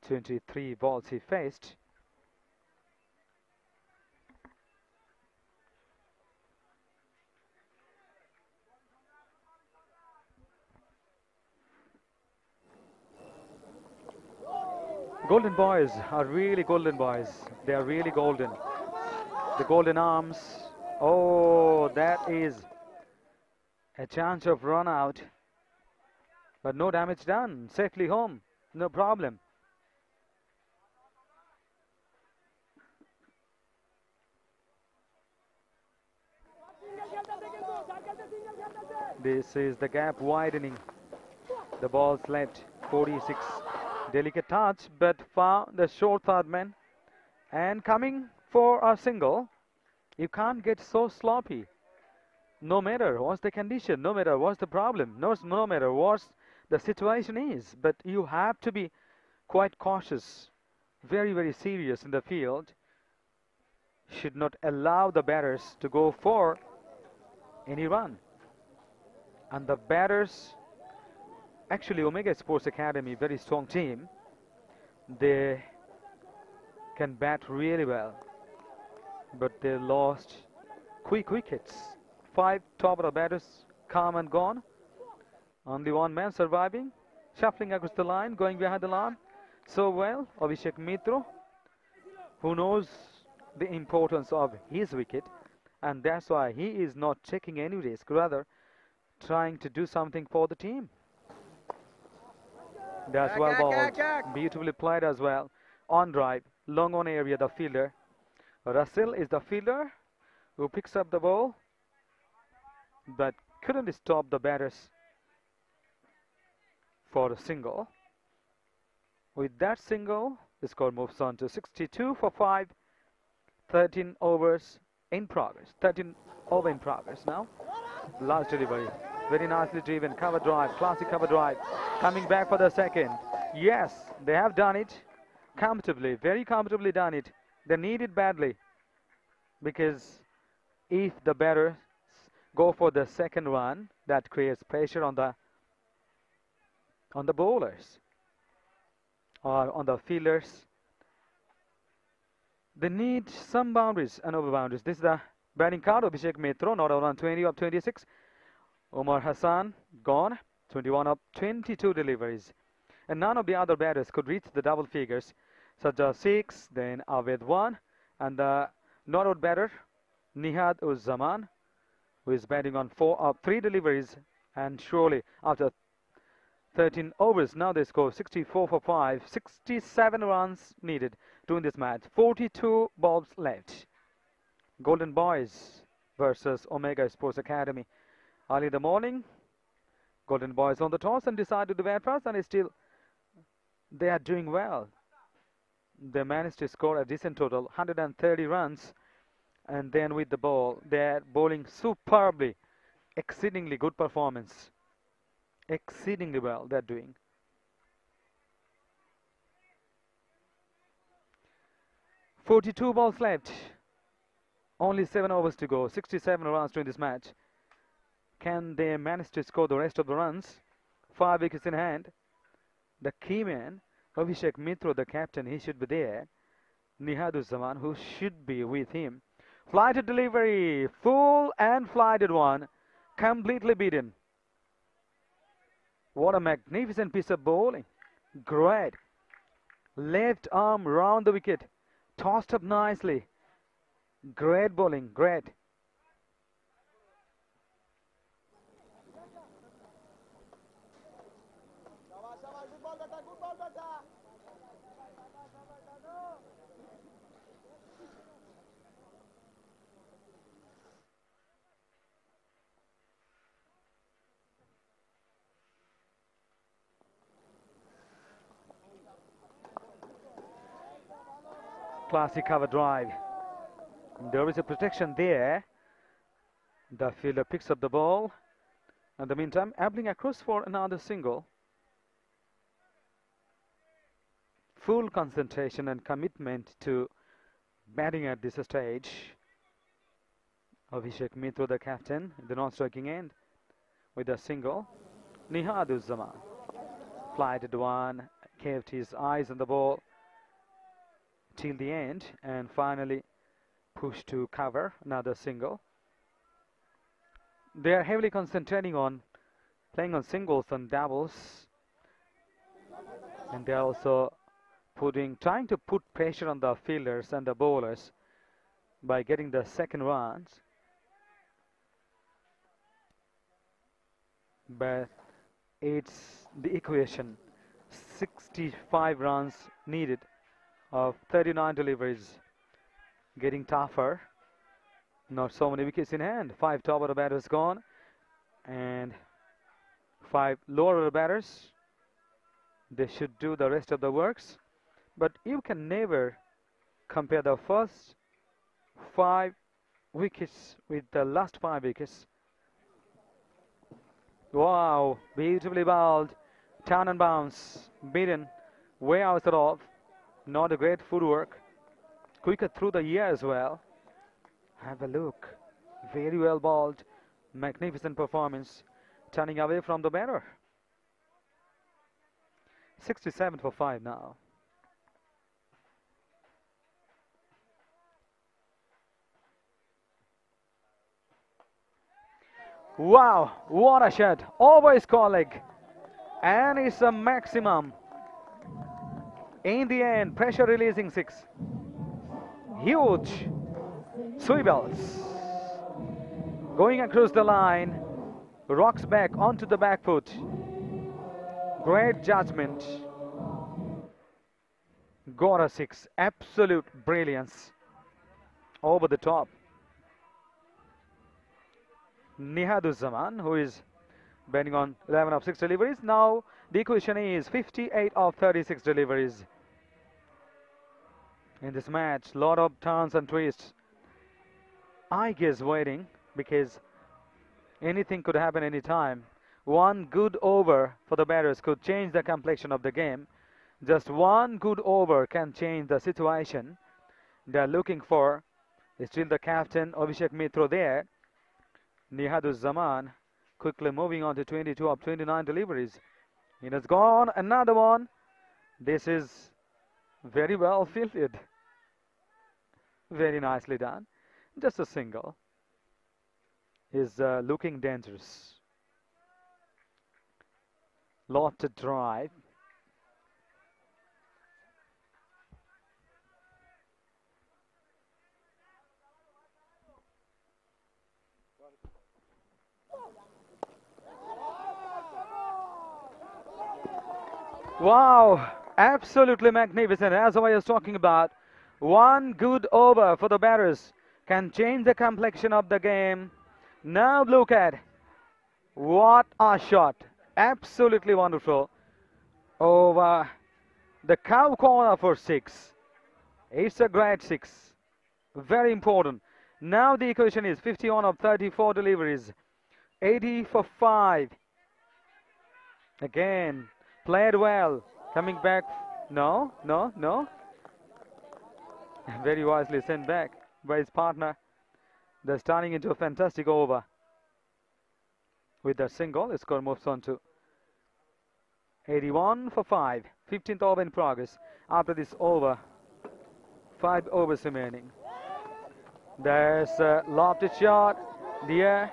23 balls he faced. Golden boys are really golden boys. They are really golden. The golden arms. Oh, that is a chance of run out. But no damage done. Safely home. No problem. This is the gap widening. The ball's left 46. Delicate touch, but found the short third man. And coming for a single. You can't get so sloppy. No matter what's the condition, no matter what's the problem, no matter what the situation is. But you have to be quite cautious, very serious in the field. Should not allow the batters to go for any run. And the batters, actually Omega Sports Academy, very strong team. They can bat really well, but they lost quick wickets. 5 top order batters come and gone. Only one man surviving, shuffling across the line, going behind the line. So well, Abhishek Mitra, who knows the importance of his wicket, and that's why he is not taking any risk, rather trying to do something for the team. That's well bowled, beautifully played as well. On drive, long on area, the fielder. Russell is the fielder who picks up the ball, but couldn't stop the batters for a single. With that single, The score moves on to 62 for 5. 13 overs in progress. 13 over in progress now. Last delivery. Very nicely driven. Cover drive. Classic cover drive. Coming back for the second. Yes, they have done it comfortably. Very comfortably done it. They need it badly. Because if the batters go for the second run, that creates pressure on the bowlers or on the fielders. They need some boundaries and over boundaries. This is the batting card. Abhishek Mitra, not out on 20 of 26. Omar Hassan gone. 21 of 22 deliveries. And none of the other batters could reach the double figures. Sajjad 6, then Aved 1, and the not out batter Nihad Uz-Zaman, who is batting on 4 of 3 deliveries, and surely after 13 overs, now they score 64 for 5, 67 runs needed to win this match. 42 balls left. Golden Boys versus Omega Sports Academy. Early in the morning, Golden Boys on the toss and decide to bat first, and still they are doing well. They managed to score a decent total, 130 runs, and then with the ball, they're bowling superbly, exceedingly good performance. Exceedingly well they're doing. "42 balls left. Only 7 overs to go. 67 runs to win this match. Can they manage to score the rest of the runs? 5 wickets in hand. The key man, Abhishek Mitra, the captain, he should be there. Nihad Uz-Zaman, who should be with him. Flighted delivery. Full and flighted one. Completely beaten. What a magnificent piece of bowling. Great. Left arm round the wicket. Tossed up nicely. Great bowling. Great. Classic cover drive. There is a protection there. The fielder picks up the ball. In the meantime, Abling across for another single. Full concentration and commitment to batting at this stage. Abhishek Mitra, the captain, in the non-striking end with a single. Nihad Uz-Zaman flighted one, kept his eyes on the ball till the end, and finally pushed to cover, another single. They are heavily concentrating on playing on singles and doubles, and they are also trying to put pressure on the fielders and the bowlers by getting the second runs. But it's the equation. 65 runs needed of 39 deliveries, getting tougher. Not so many wickets in hand. 5 top order batters gone and 5 lower order batters. They should do the rest of the works, but you can never compare the first 5 wickets with the last 5 wickets. Wow, beautifully bowled, turn and bounce, beaten, way outside off. Not a great footwork. Quicker through the ear as well. Have a look. Very well bowled. Magnificent performance. Turning away from the batter. 67 for 5 now. Wow, what a shot. Over his colleague. And it's a maximum. In the end, pressure releasing 6. Huge swivels. Going across the line. Rocks back onto the back foot. Great judgment. Got a 6. Absolute brilliance. Over the top. Nihad Uz-Zaman, who is batting on 11 of 6 deliveries. Now the equation is 58 of 36 deliveries. in this match. Lot of turns and twists. I guess waiting because anything could happen anytime. One good over for the batters could change the complexion of the game. Just one good over can change the situation. They are looking for still the captain Abhishek Mitra there. Nihaduzzaman quickly moving on to 22 of 29 deliveries. It has gone another one. This is very well fielded. Very nicely done. Just a single. Is looking dangerous. Lot to drive. Wow, absolutely magnificent. As I was talking about, one good over for the batters can change the complexion of the game. Now look at what a shot. Absolutely wonderful. Over the cow corner for 6. It's a great 6. Very important. Now the equation is 51 of 34 deliveries. 80 for 5. Again, played well. Coming back. No, no, no. Very wisely sent back by his partner. They're starting into a fantastic over. With that single, the score moves on to 81 for 5. 15th over in progress. After this over, 5 overs remaining. There's a lofted shot. There.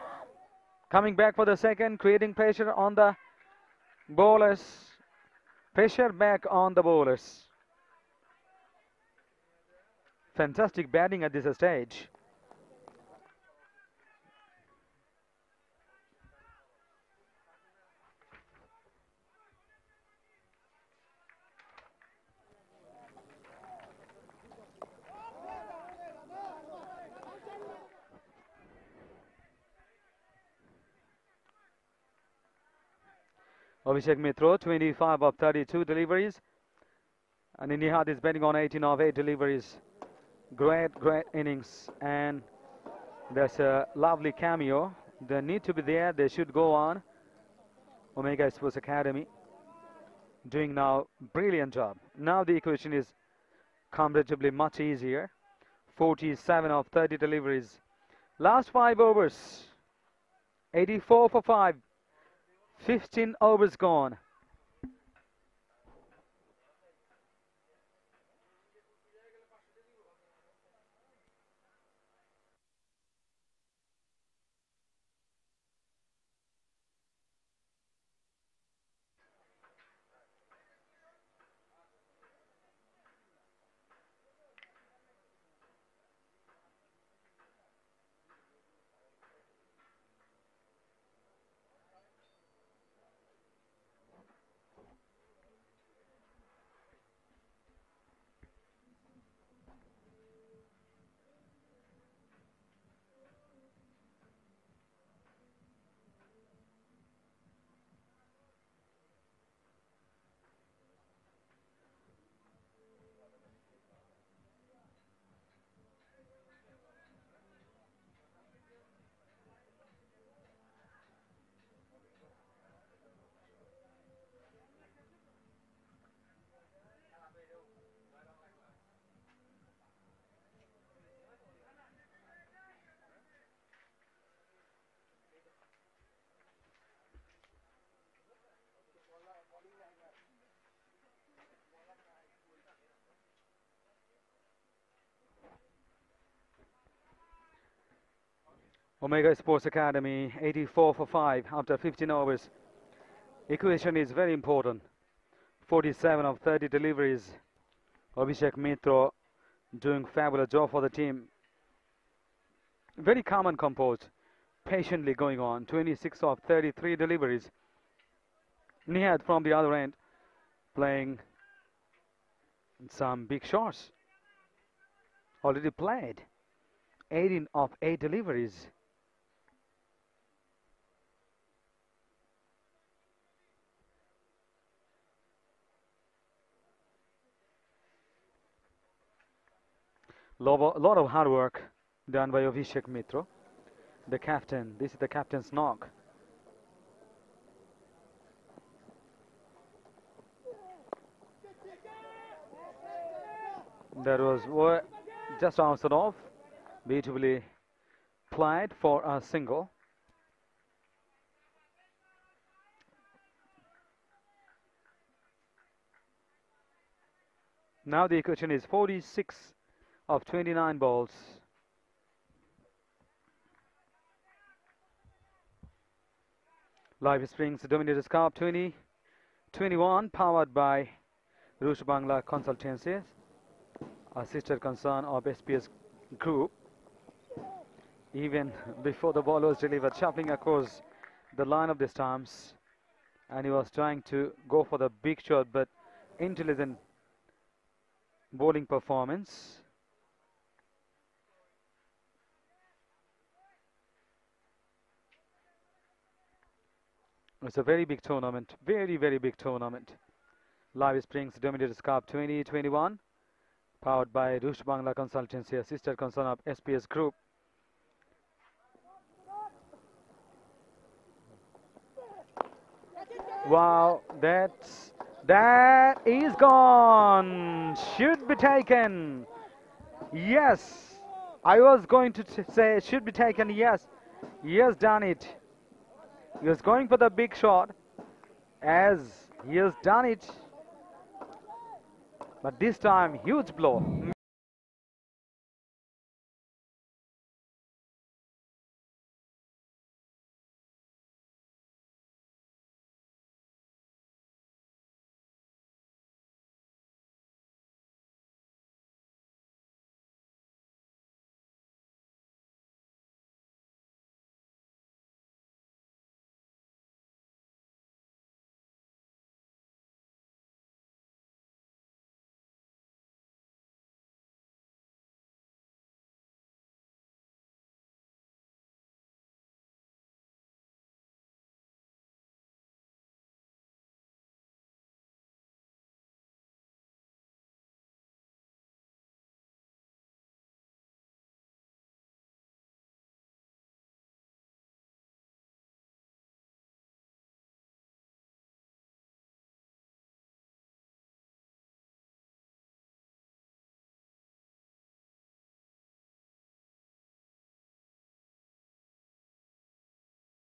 Coming back for the second, creating pressure on the bowlers. Pressure back on the bowlers. Fantastic batting at this stage. Abhishek Mitra, 25 of 32 deliveries. And Nihad is betting on 18 of 8 deliveries. Great, great innings. And there's a lovely cameo. They need to be there. They should go on. Omega Sports Academy doing now brilliant job. Now the equation is comparatively much easier. 47 of 30 deliveries. Last 5 overs. 84 for 5. 15 overs gone. Omega Sports Academy, 84 for 5 after 15 overs. Equation is very important. 47 of 30 deliveries. Abhishek Mitra doing fabulous job for the team. Very calm and composed. Patiently going on. 26 of 33 deliveries. Nihad from the other end playing some big shots. Already played. 18 of 8 deliveries. Lot of hard work done by Abhishek Mitra, the captain. This is the captain's knock. That was just outside off, beautifully played for a single. Now the equation is 46 of 29 balls. Live Springs Dominators Cup 2021, powered by Rush Bangla Consultancies, a sister concern of SPS Group. Even before the ball was delivered, shuffling across the line of the stumps, and he was trying to go for the big shot, but intelligent bowling performance. It's a very big tournament, very big tournament. Live Springs Dominators Cup 2021, powered by Rush Bangla Consultancy, a sister concern of SPS Group. Wow, that is gone. Should be taken. Yes, I was going to say should be taken. Yes, he has done it. He was going for the big shot, as he has done it. But this time, huge blow.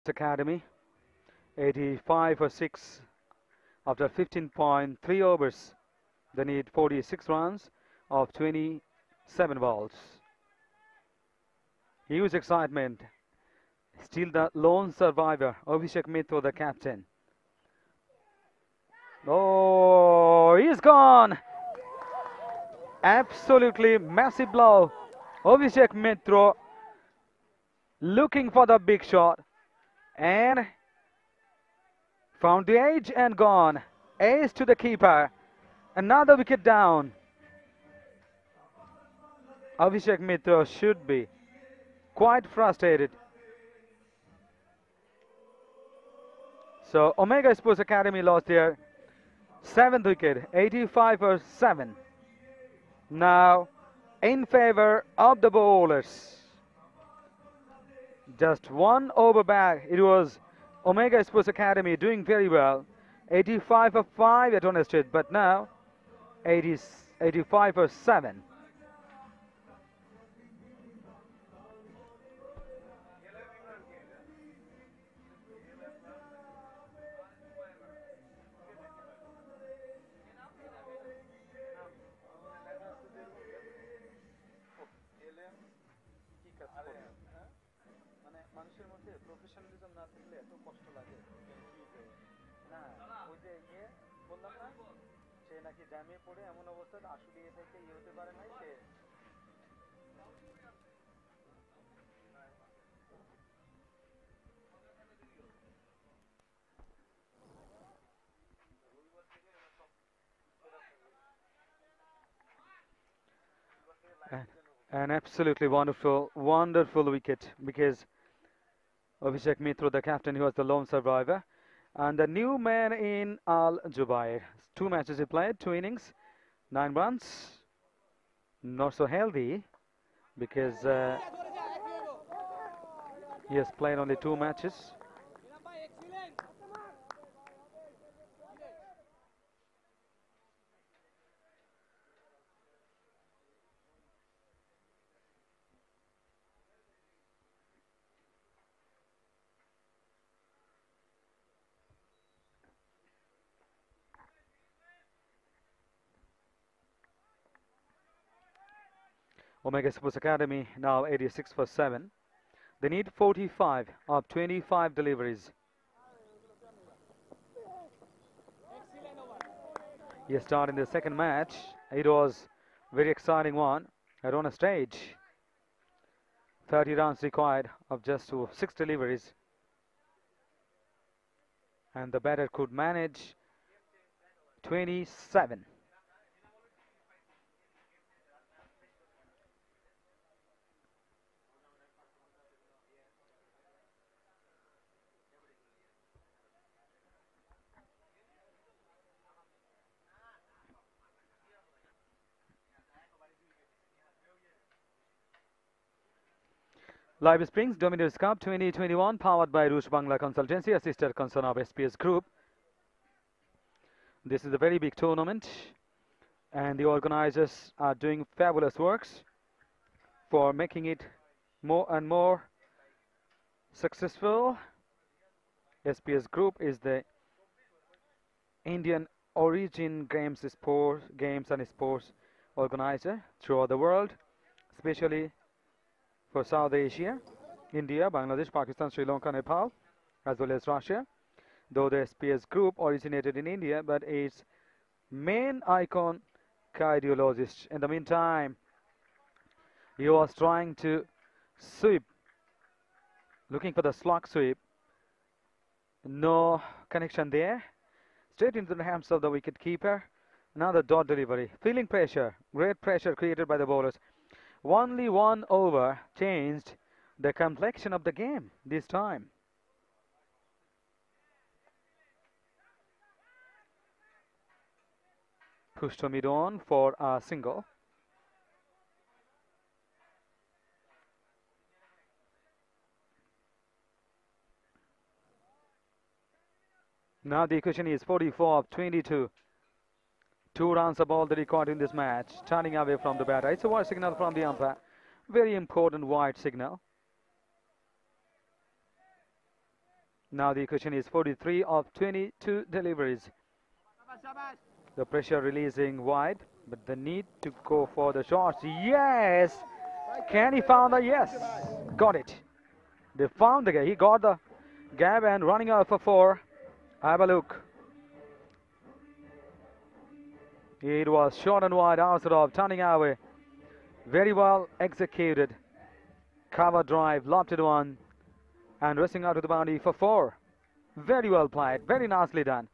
Academy, 85 for 6 after 15.3 overs. They need 46 runs of 27 balls. Huge excitement. Still the lone survivor, Abhishek Mitra, the captain. Oh, he's gone. Absolutely massive blow. Abhishek Mitra looking for the big shot and found the edge and gone. Ace to the keeper. Another wicket down. Abhishek Mitra should be quite frustrated. So Omega Sports Academy lost their 7th wicket, 85 for 7. Now in favor of the bowlers. Just 1 over back. It was Omega Sports Academy doing very well. 85 for 5 at Honested, but now 85 for 7. মানুষের মধ্যে professionalism না থাকলে এত কষ্ট লাগে না ওই যে বললাম না সে নাকি জ্যামে পড়ে এমন অবস্থা আসলে এ থেকে হতে পারে নাই সে an absolutely wonderful wicket, because Abhishek Mitra, the captain, he was the lone survivor. And the new man in Al Jubair. 2 matches he played, 2 innings, 9 runs. Not so healthy. because he has played only 2 matches. Omega Sports Academy now 86 for 7. They need 45 of 25 deliveries. He started in the second match. It was very exciting one at on a stage. 30 runs required of just 6 deliveries. And the batter could manage 27. Live Springs Dominators Cup 2021 powered by Roosh Bangla Consultancy, a sister concern of SPS Group. This is a very big tournament and the organizers are doing fabulous works for making it more and more successful. SPS Group is the Indian origin games and sports organizer throughout the world, especially for South Asia, India, Bangladesh, Pakistan, Sri Lanka, Nepal, as well as Russia. Though the SPS Group originated in India, but its main icon, cardiologist. In the meantime, he was trying to sweep, looking for the slog sweep. No connection there. Straight into the hands of the wicket keeper. Another dot delivery. Feeling pressure, great pressure created by the bowlers. Only 1 over changed the complexion of the game this time. Push to mid on for a single. Now the equation is 44 of 22. 2 runs of all the record in this match. Turning away from the batter. It's a wide signal from the umpire. Very important wide signal. Now the equation is 43 of 22 deliveries. The pressure releasing wide, but the need to go for the shots. Yes! Can he found the yes? Got it. They found the guy. He got the gap and running out for 4. Have a look. It was short and wide outside of turning away. Very well executed. Cover drive, lofted one. And racing out to the boundary for 4. Very well played. Very nicely done.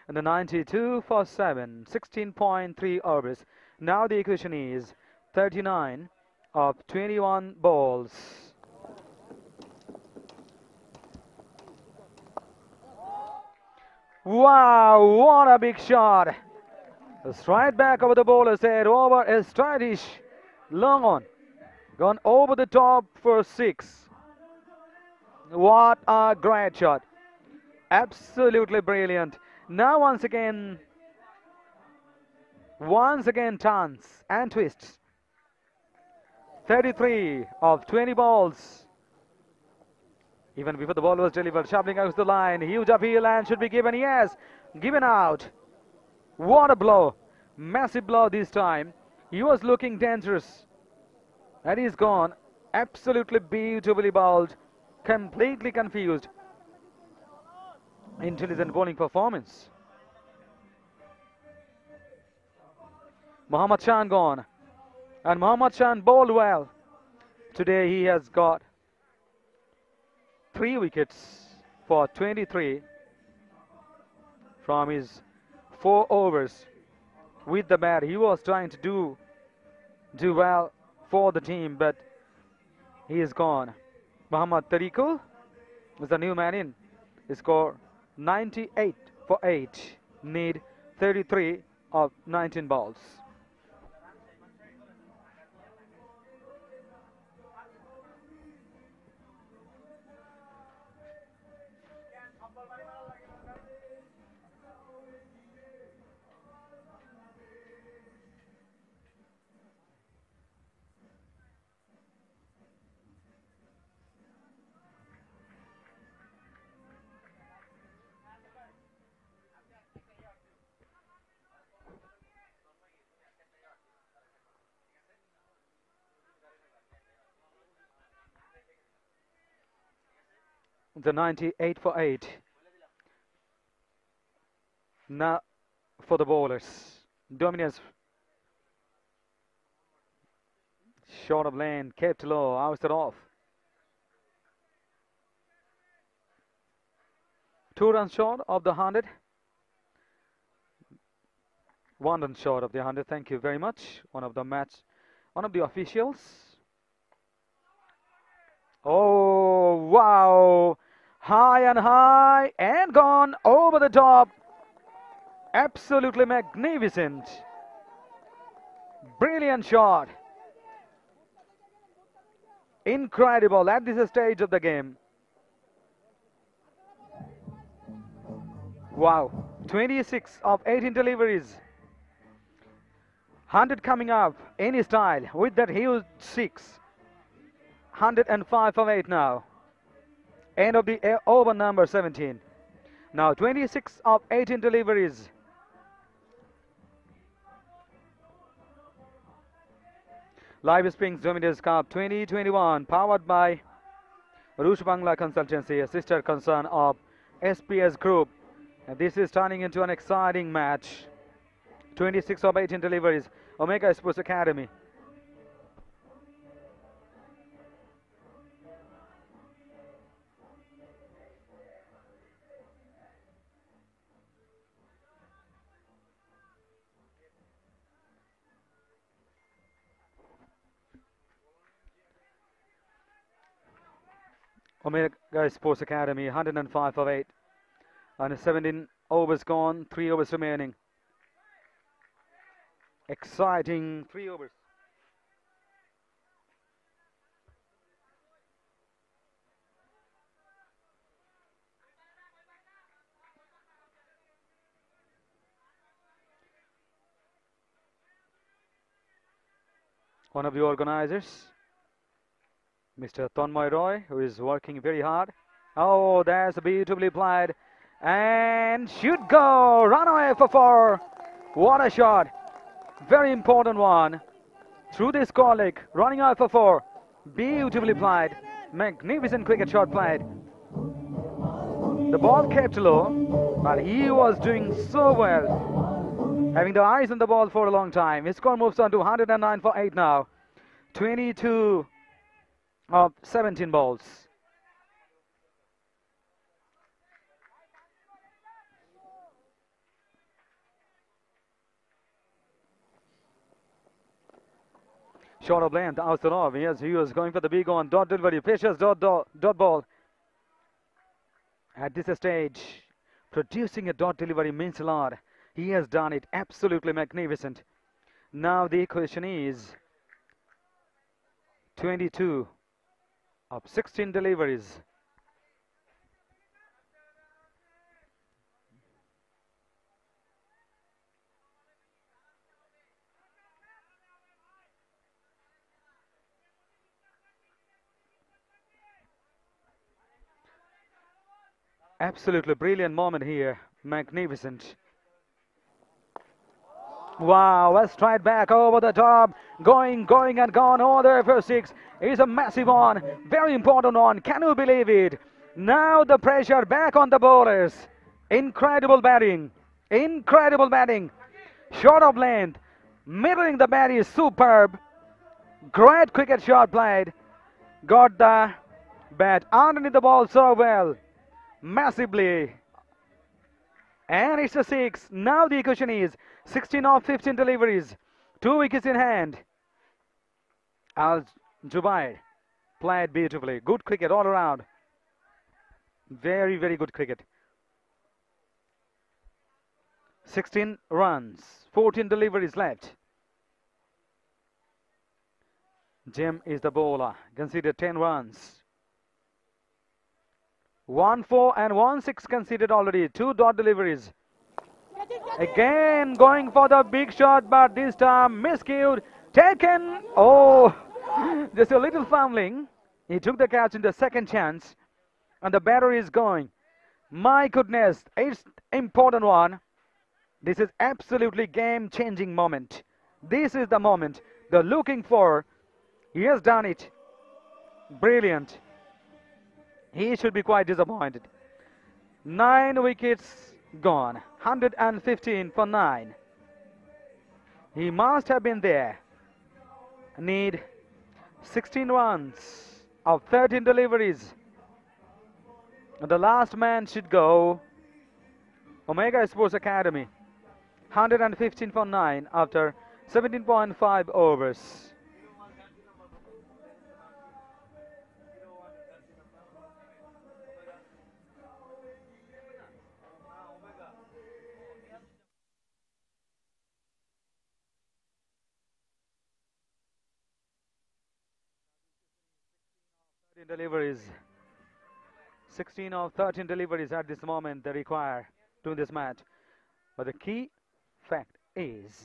And the 92 for 7. 16.3 overs. Now the equation is 39 of 21 balls. Wow, what a big shot. Straight back over the bowler's head, over a stylish long on. Gone over the top for 6. What a great shot. Absolutely brilliant. Now once again turns and twists. 33 of 20 balls. Even before the ball was delivered, shuffling across the line. Huge appeal and should be given. Yes, given out. What a blow. Massive blow this time. He was looking dangerous. And he's gone. Absolutely beautifully bowled. Completely confused. Intelligent bowling performance. Mohammad Shan gone. And Mohammad Shan bowled well. Today he has got 3 wickets for 23 from his 4 overs with the bat. He was trying to do well for the team, but he is gone. Muhammad Tariqul is the new man in. He scored 98 for 8. Need 33 of 19 balls. The 98 for 8. Now for the bowlers. Dominators. Short of lane, kept low, ousted off. 2 runs short of the 100. 1 run short of the 100. Thank you very much. One of the officials. Oh, wow. High and gone over the top. Absolutely magnificent. Brilliant shot. Incredible at this stage of the game. Wow. 26 of 18 deliveries. 100 coming up any style with that huge 6. 105 of 8 now. End of the over number 17. Now 26 of 18 deliveries. Live Springs Dominators Cup 2021 powered by Rush Bangla Consultancy, a sister concern of SPS Group. And this is turning into an exciting match. 26 of 18 deliveries. Omega Sports Academy. Omega Sports Academy, 105 of 8. And 17 overs gone, 3 overs remaining. Exciting 3 overs. One of the organizers, Mr. Tanmoy Roy, who is working very hard. Oh, that's beautifully played. And should go. Run away for 4. What a shot. Very important one. Through this colleague. Running out for 4. Beautifully played. Magnificent cricket shot played. The ball kept low, but he was doing so well. Having the eyes on the ball for a long time. His score moves on to 109 for 8 now. 22 of 17 balls. Short of length, outside off. Yes, he was going for the big one. Dot delivery. Precious dot ball. At this stage, producing a dot delivery means a lot. He has done it absolutely magnificent. Now the question is 22 of 16 deliveries. Absolutely brilliant moment here. Magnificent. Wow, a straight back over the top. Going and gone over there for 6. It's a massive one. Very important one. Can you believe it? Now the pressure back on the bowlers. Incredible batting. Incredible batting. Short of length. Middling the bat is superb. Great cricket shot played. Got the bat underneath the ball so well. Massively. And it's a 6. Now the question is 16 of 15 deliveries. 2 wickets in hand. Al Jubair played beautifully. Good cricket all around. Very, very good cricket. 16 runs. 14 deliveries left. Jem is the bowler. Conceded 10 runs. 1-4 and 1-6 conceded already. 2 dot deliveries. Again going for the big shot, but this time miscued. Taken. Oh, just a little fumbling. He took the catch in the second chance. And the batter is going. My goodness, it's important one. This is absolutely game-changing moment. This is the moment they're looking for. He has done it. Brilliant. He should be quite disappointed. 9 wickets gone. 115 for 9. He must have been there. Need 16 runs of 13 deliveries. The last man should go. Omega Sports Academy. 115 for 9 after 17.5 overs. Deliveries. 16 of 13 deliveries at this moment they require to win this match. But the key fact is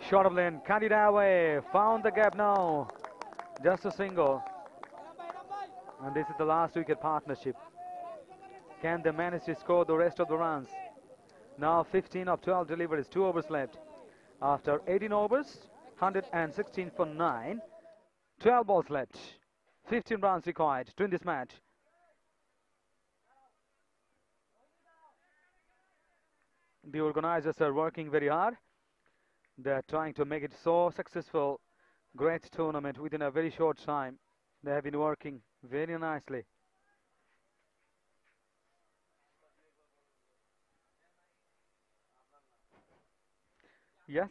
short of lane, can't it away, found the gap now. Just a single. And this is the last wicket partnership. Can they manage to score the rest of the runs? Now 15 of 12 deliveries, 2 overs left. After 18 overs, 116 for 9, 12 balls left. 15 runs required to win this match. The organizers are working very hard. They're trying to make it so successful, great tournament within a very short time. They have been working very nicely. Yes.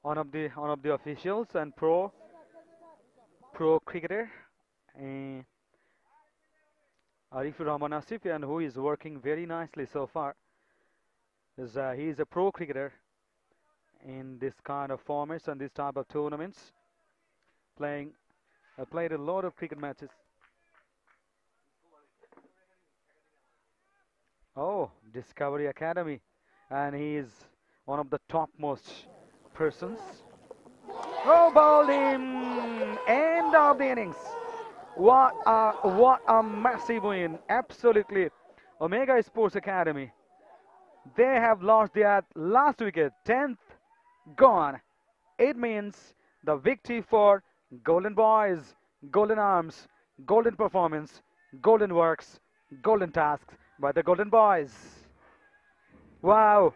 One of the officials and pro cricketer, uh, Arif Rahman Asif, and who is working very nicely so far. He is a pro cricketer in this kind of formats and this type of tournaments. Played a lot of cricket matches. Oh, Discovery Academy, and he is one of the topmost persons. Oh, bowled him! End of the innings. What a massive win! Absolutely, Omega Sports Academy. They have lost their last wicket, 10th gone. It means the victory for Golden Boys, Golden Arms, Golden Performance, Golden Works, Golden Tasks by the Golden Boys. Wow,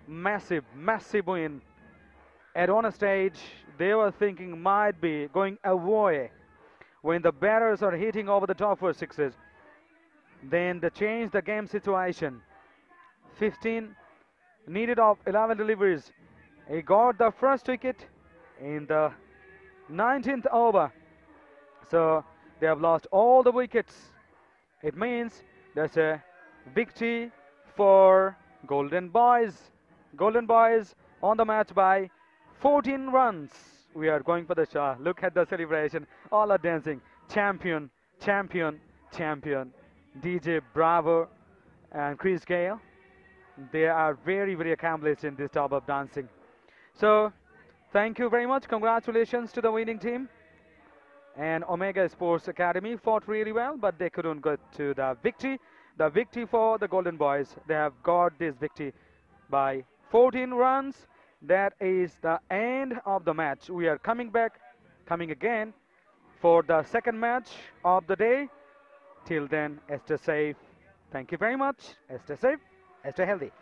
massive win. At one stage, they were thinking might be going away when the batters are hitting over the top for sixes. Then they changed the game situation. 15 needed of 11 deliveries. He got the first wicket in the 19th over. So they have lost all the wickets. It means there's a victory for Golden Boys. Golden Boys on the match by 14 runs. We are going for the shot. Look at the celebration. All are dancing. Champion, champion, champion. DJ Bravo and Chris Gale. They are very accomplished in this type of dancing. So, thank you very much. Congratulations to the winning team. And Omega Sports Academy fought really well, but they couldn't get to the victory. The victory for the Golden Boys. They have got this victory by 14 runs. That is the end of the match. We are coming again for the second match of the day. Till then, stay safe. Thank you very much. Stay safe, stay healthy.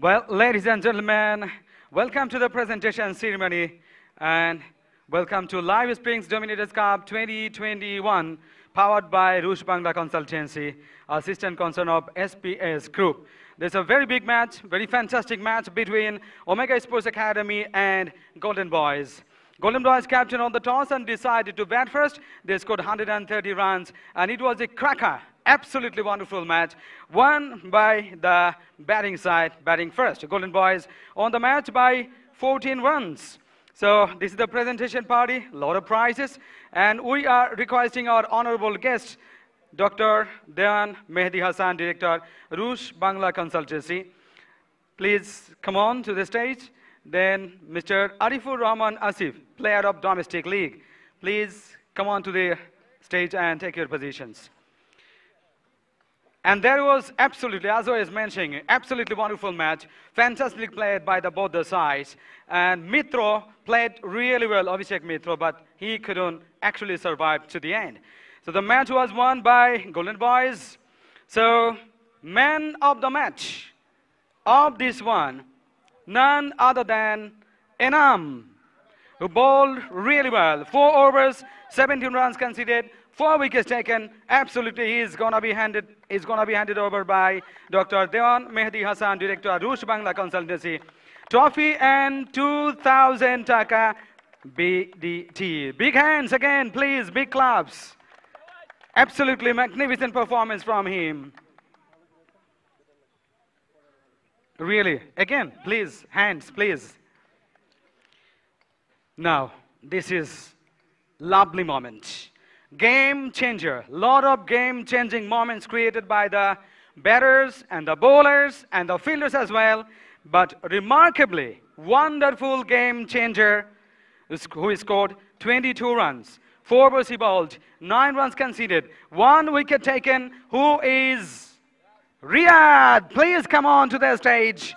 Well, ladies and gentlemen, welcome to the presentation ceremony and welcome to Live Springs Dominators Cup 2021, powered by Rush Bangla Consultancy, assistant concern of SPS Group. There's a very big match, very fantastic match between Omega Sports Academy and Golden Boys. Golden Boys captain on the toss and decided to bat first. They scored 130 runs and it was a cracker. Absolutely wonderful match, won by the batting side, batting first. Golden Boys on the match by 14 runs. So this is the presentation party, a lot of prizes, and we are requesting our honorable guest, Dr. Dewan Mehdi Hassan, Director, Rush Bangla Consultancy. Please come on to the stage. Then Mr. Arifur Rahman Asif, player of Domestic League. Please come on to the stage and take your positions. And there was absolutely, as I was mentioning, absolutely wonderful match. Fantastically played by both the sides. And Mitro played really well, Abhishek Mitro, but he couldn't actually survive to the end. So the match was won by Golden Boys. So man of the match of this one, none other than Enam, who bowled really well. 4 overs, 17 runs conceded, 4 wickets taken. Absolutely, he's gonna be handed over by Dr. Dewan Mehdi Hassan, Director, Rush Bangla Consultancy. Trophy and 2,000 Dhaka BDT. Big hands again, please, big claps. Absolutely magnificent performance from him. Really, again, please, hands, please. Now, this is lovely moment. Game changer, lot of game-changing moments created by the batters and the bowlers and the fielders as well. But remarkably, wonderful game changer who scored 22 runs. 4 overs he bowled, 9 runs conceded, 1 wicket taken, who is Riyadh. Please come on to the stage.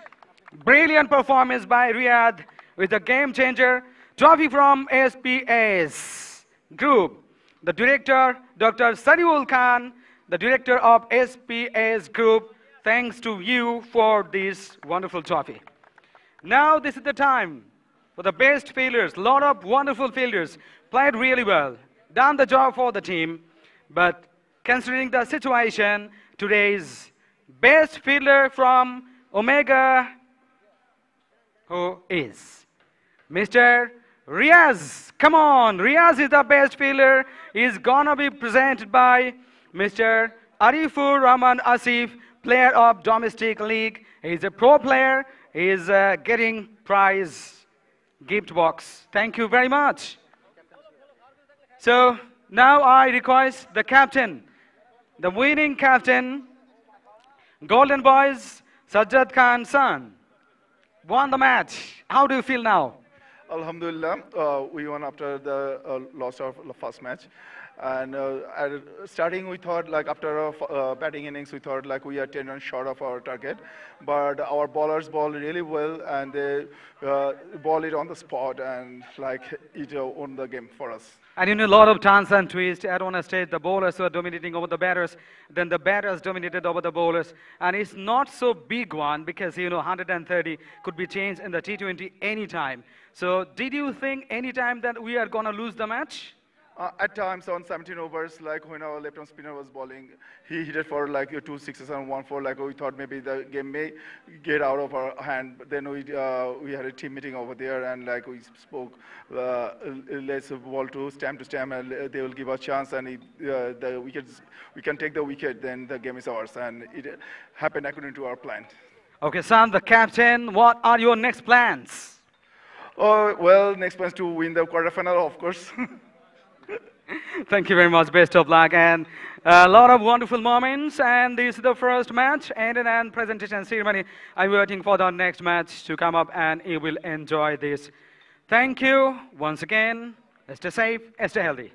Brilliant performance by Riyadh with the game changer. Trophy from SPS Group. The director, Dr. Sariul Khan, the director of SPS Group, thanks to you for this wonderful trophy. Now this is the time for the best fielders. Lot of wonderful fielders played really well, done the job for the team. But considering the situation, today's best fielder from Omega, who is Mr. Riaz. Come on, Riaz is the best fielder. He's gonna be presented by Mr. Arifur Rahman Asif, player of Domestic League. He's a pro player. He's getting prize gift box. Thank you very much. So now I request the captain, the winning captain, Golden Boys, Sajjad Khan son, won the match. How do you feel now? Alhamdulillah, we won after the loss of the first match. And starting, we thought like after a batting innings, we thought like we are 10 runs short of our target. But our bowlers bowled really well and they bowled it on the spot and like it won the game for us. And you know, a lot of turns and twists. At one stage, the bowlers were dominating over the batters. Then the batters dominated over the bowlers. And it's not so big one because, you know, 130 could be changed in the T20 anytime. So did you think anytime that we are going to lose the match? At times on 17 overs, like when our left-arm spinner was bowling, he hit it for like 2 sixes and 1 4. Like we thought maybe the game may get out of our hand. But then we had a team meeting over there and like we spoke, let's bowl to stem and they will give us a chance and the wickets, we can take the wicket, then the game is ours. And it happened according to our plan. Okay, Sam, the captain, what are your next plans? Oh, well, next plan is to win the quarterfinal, of course. Thank you very much. Best of luck and a lot of wonderful moments. And this is the first match and presentation ceremony. I'm waiting for the next match to come up and you will enjoy this. Thank you once again. Stay safe, stay healthy.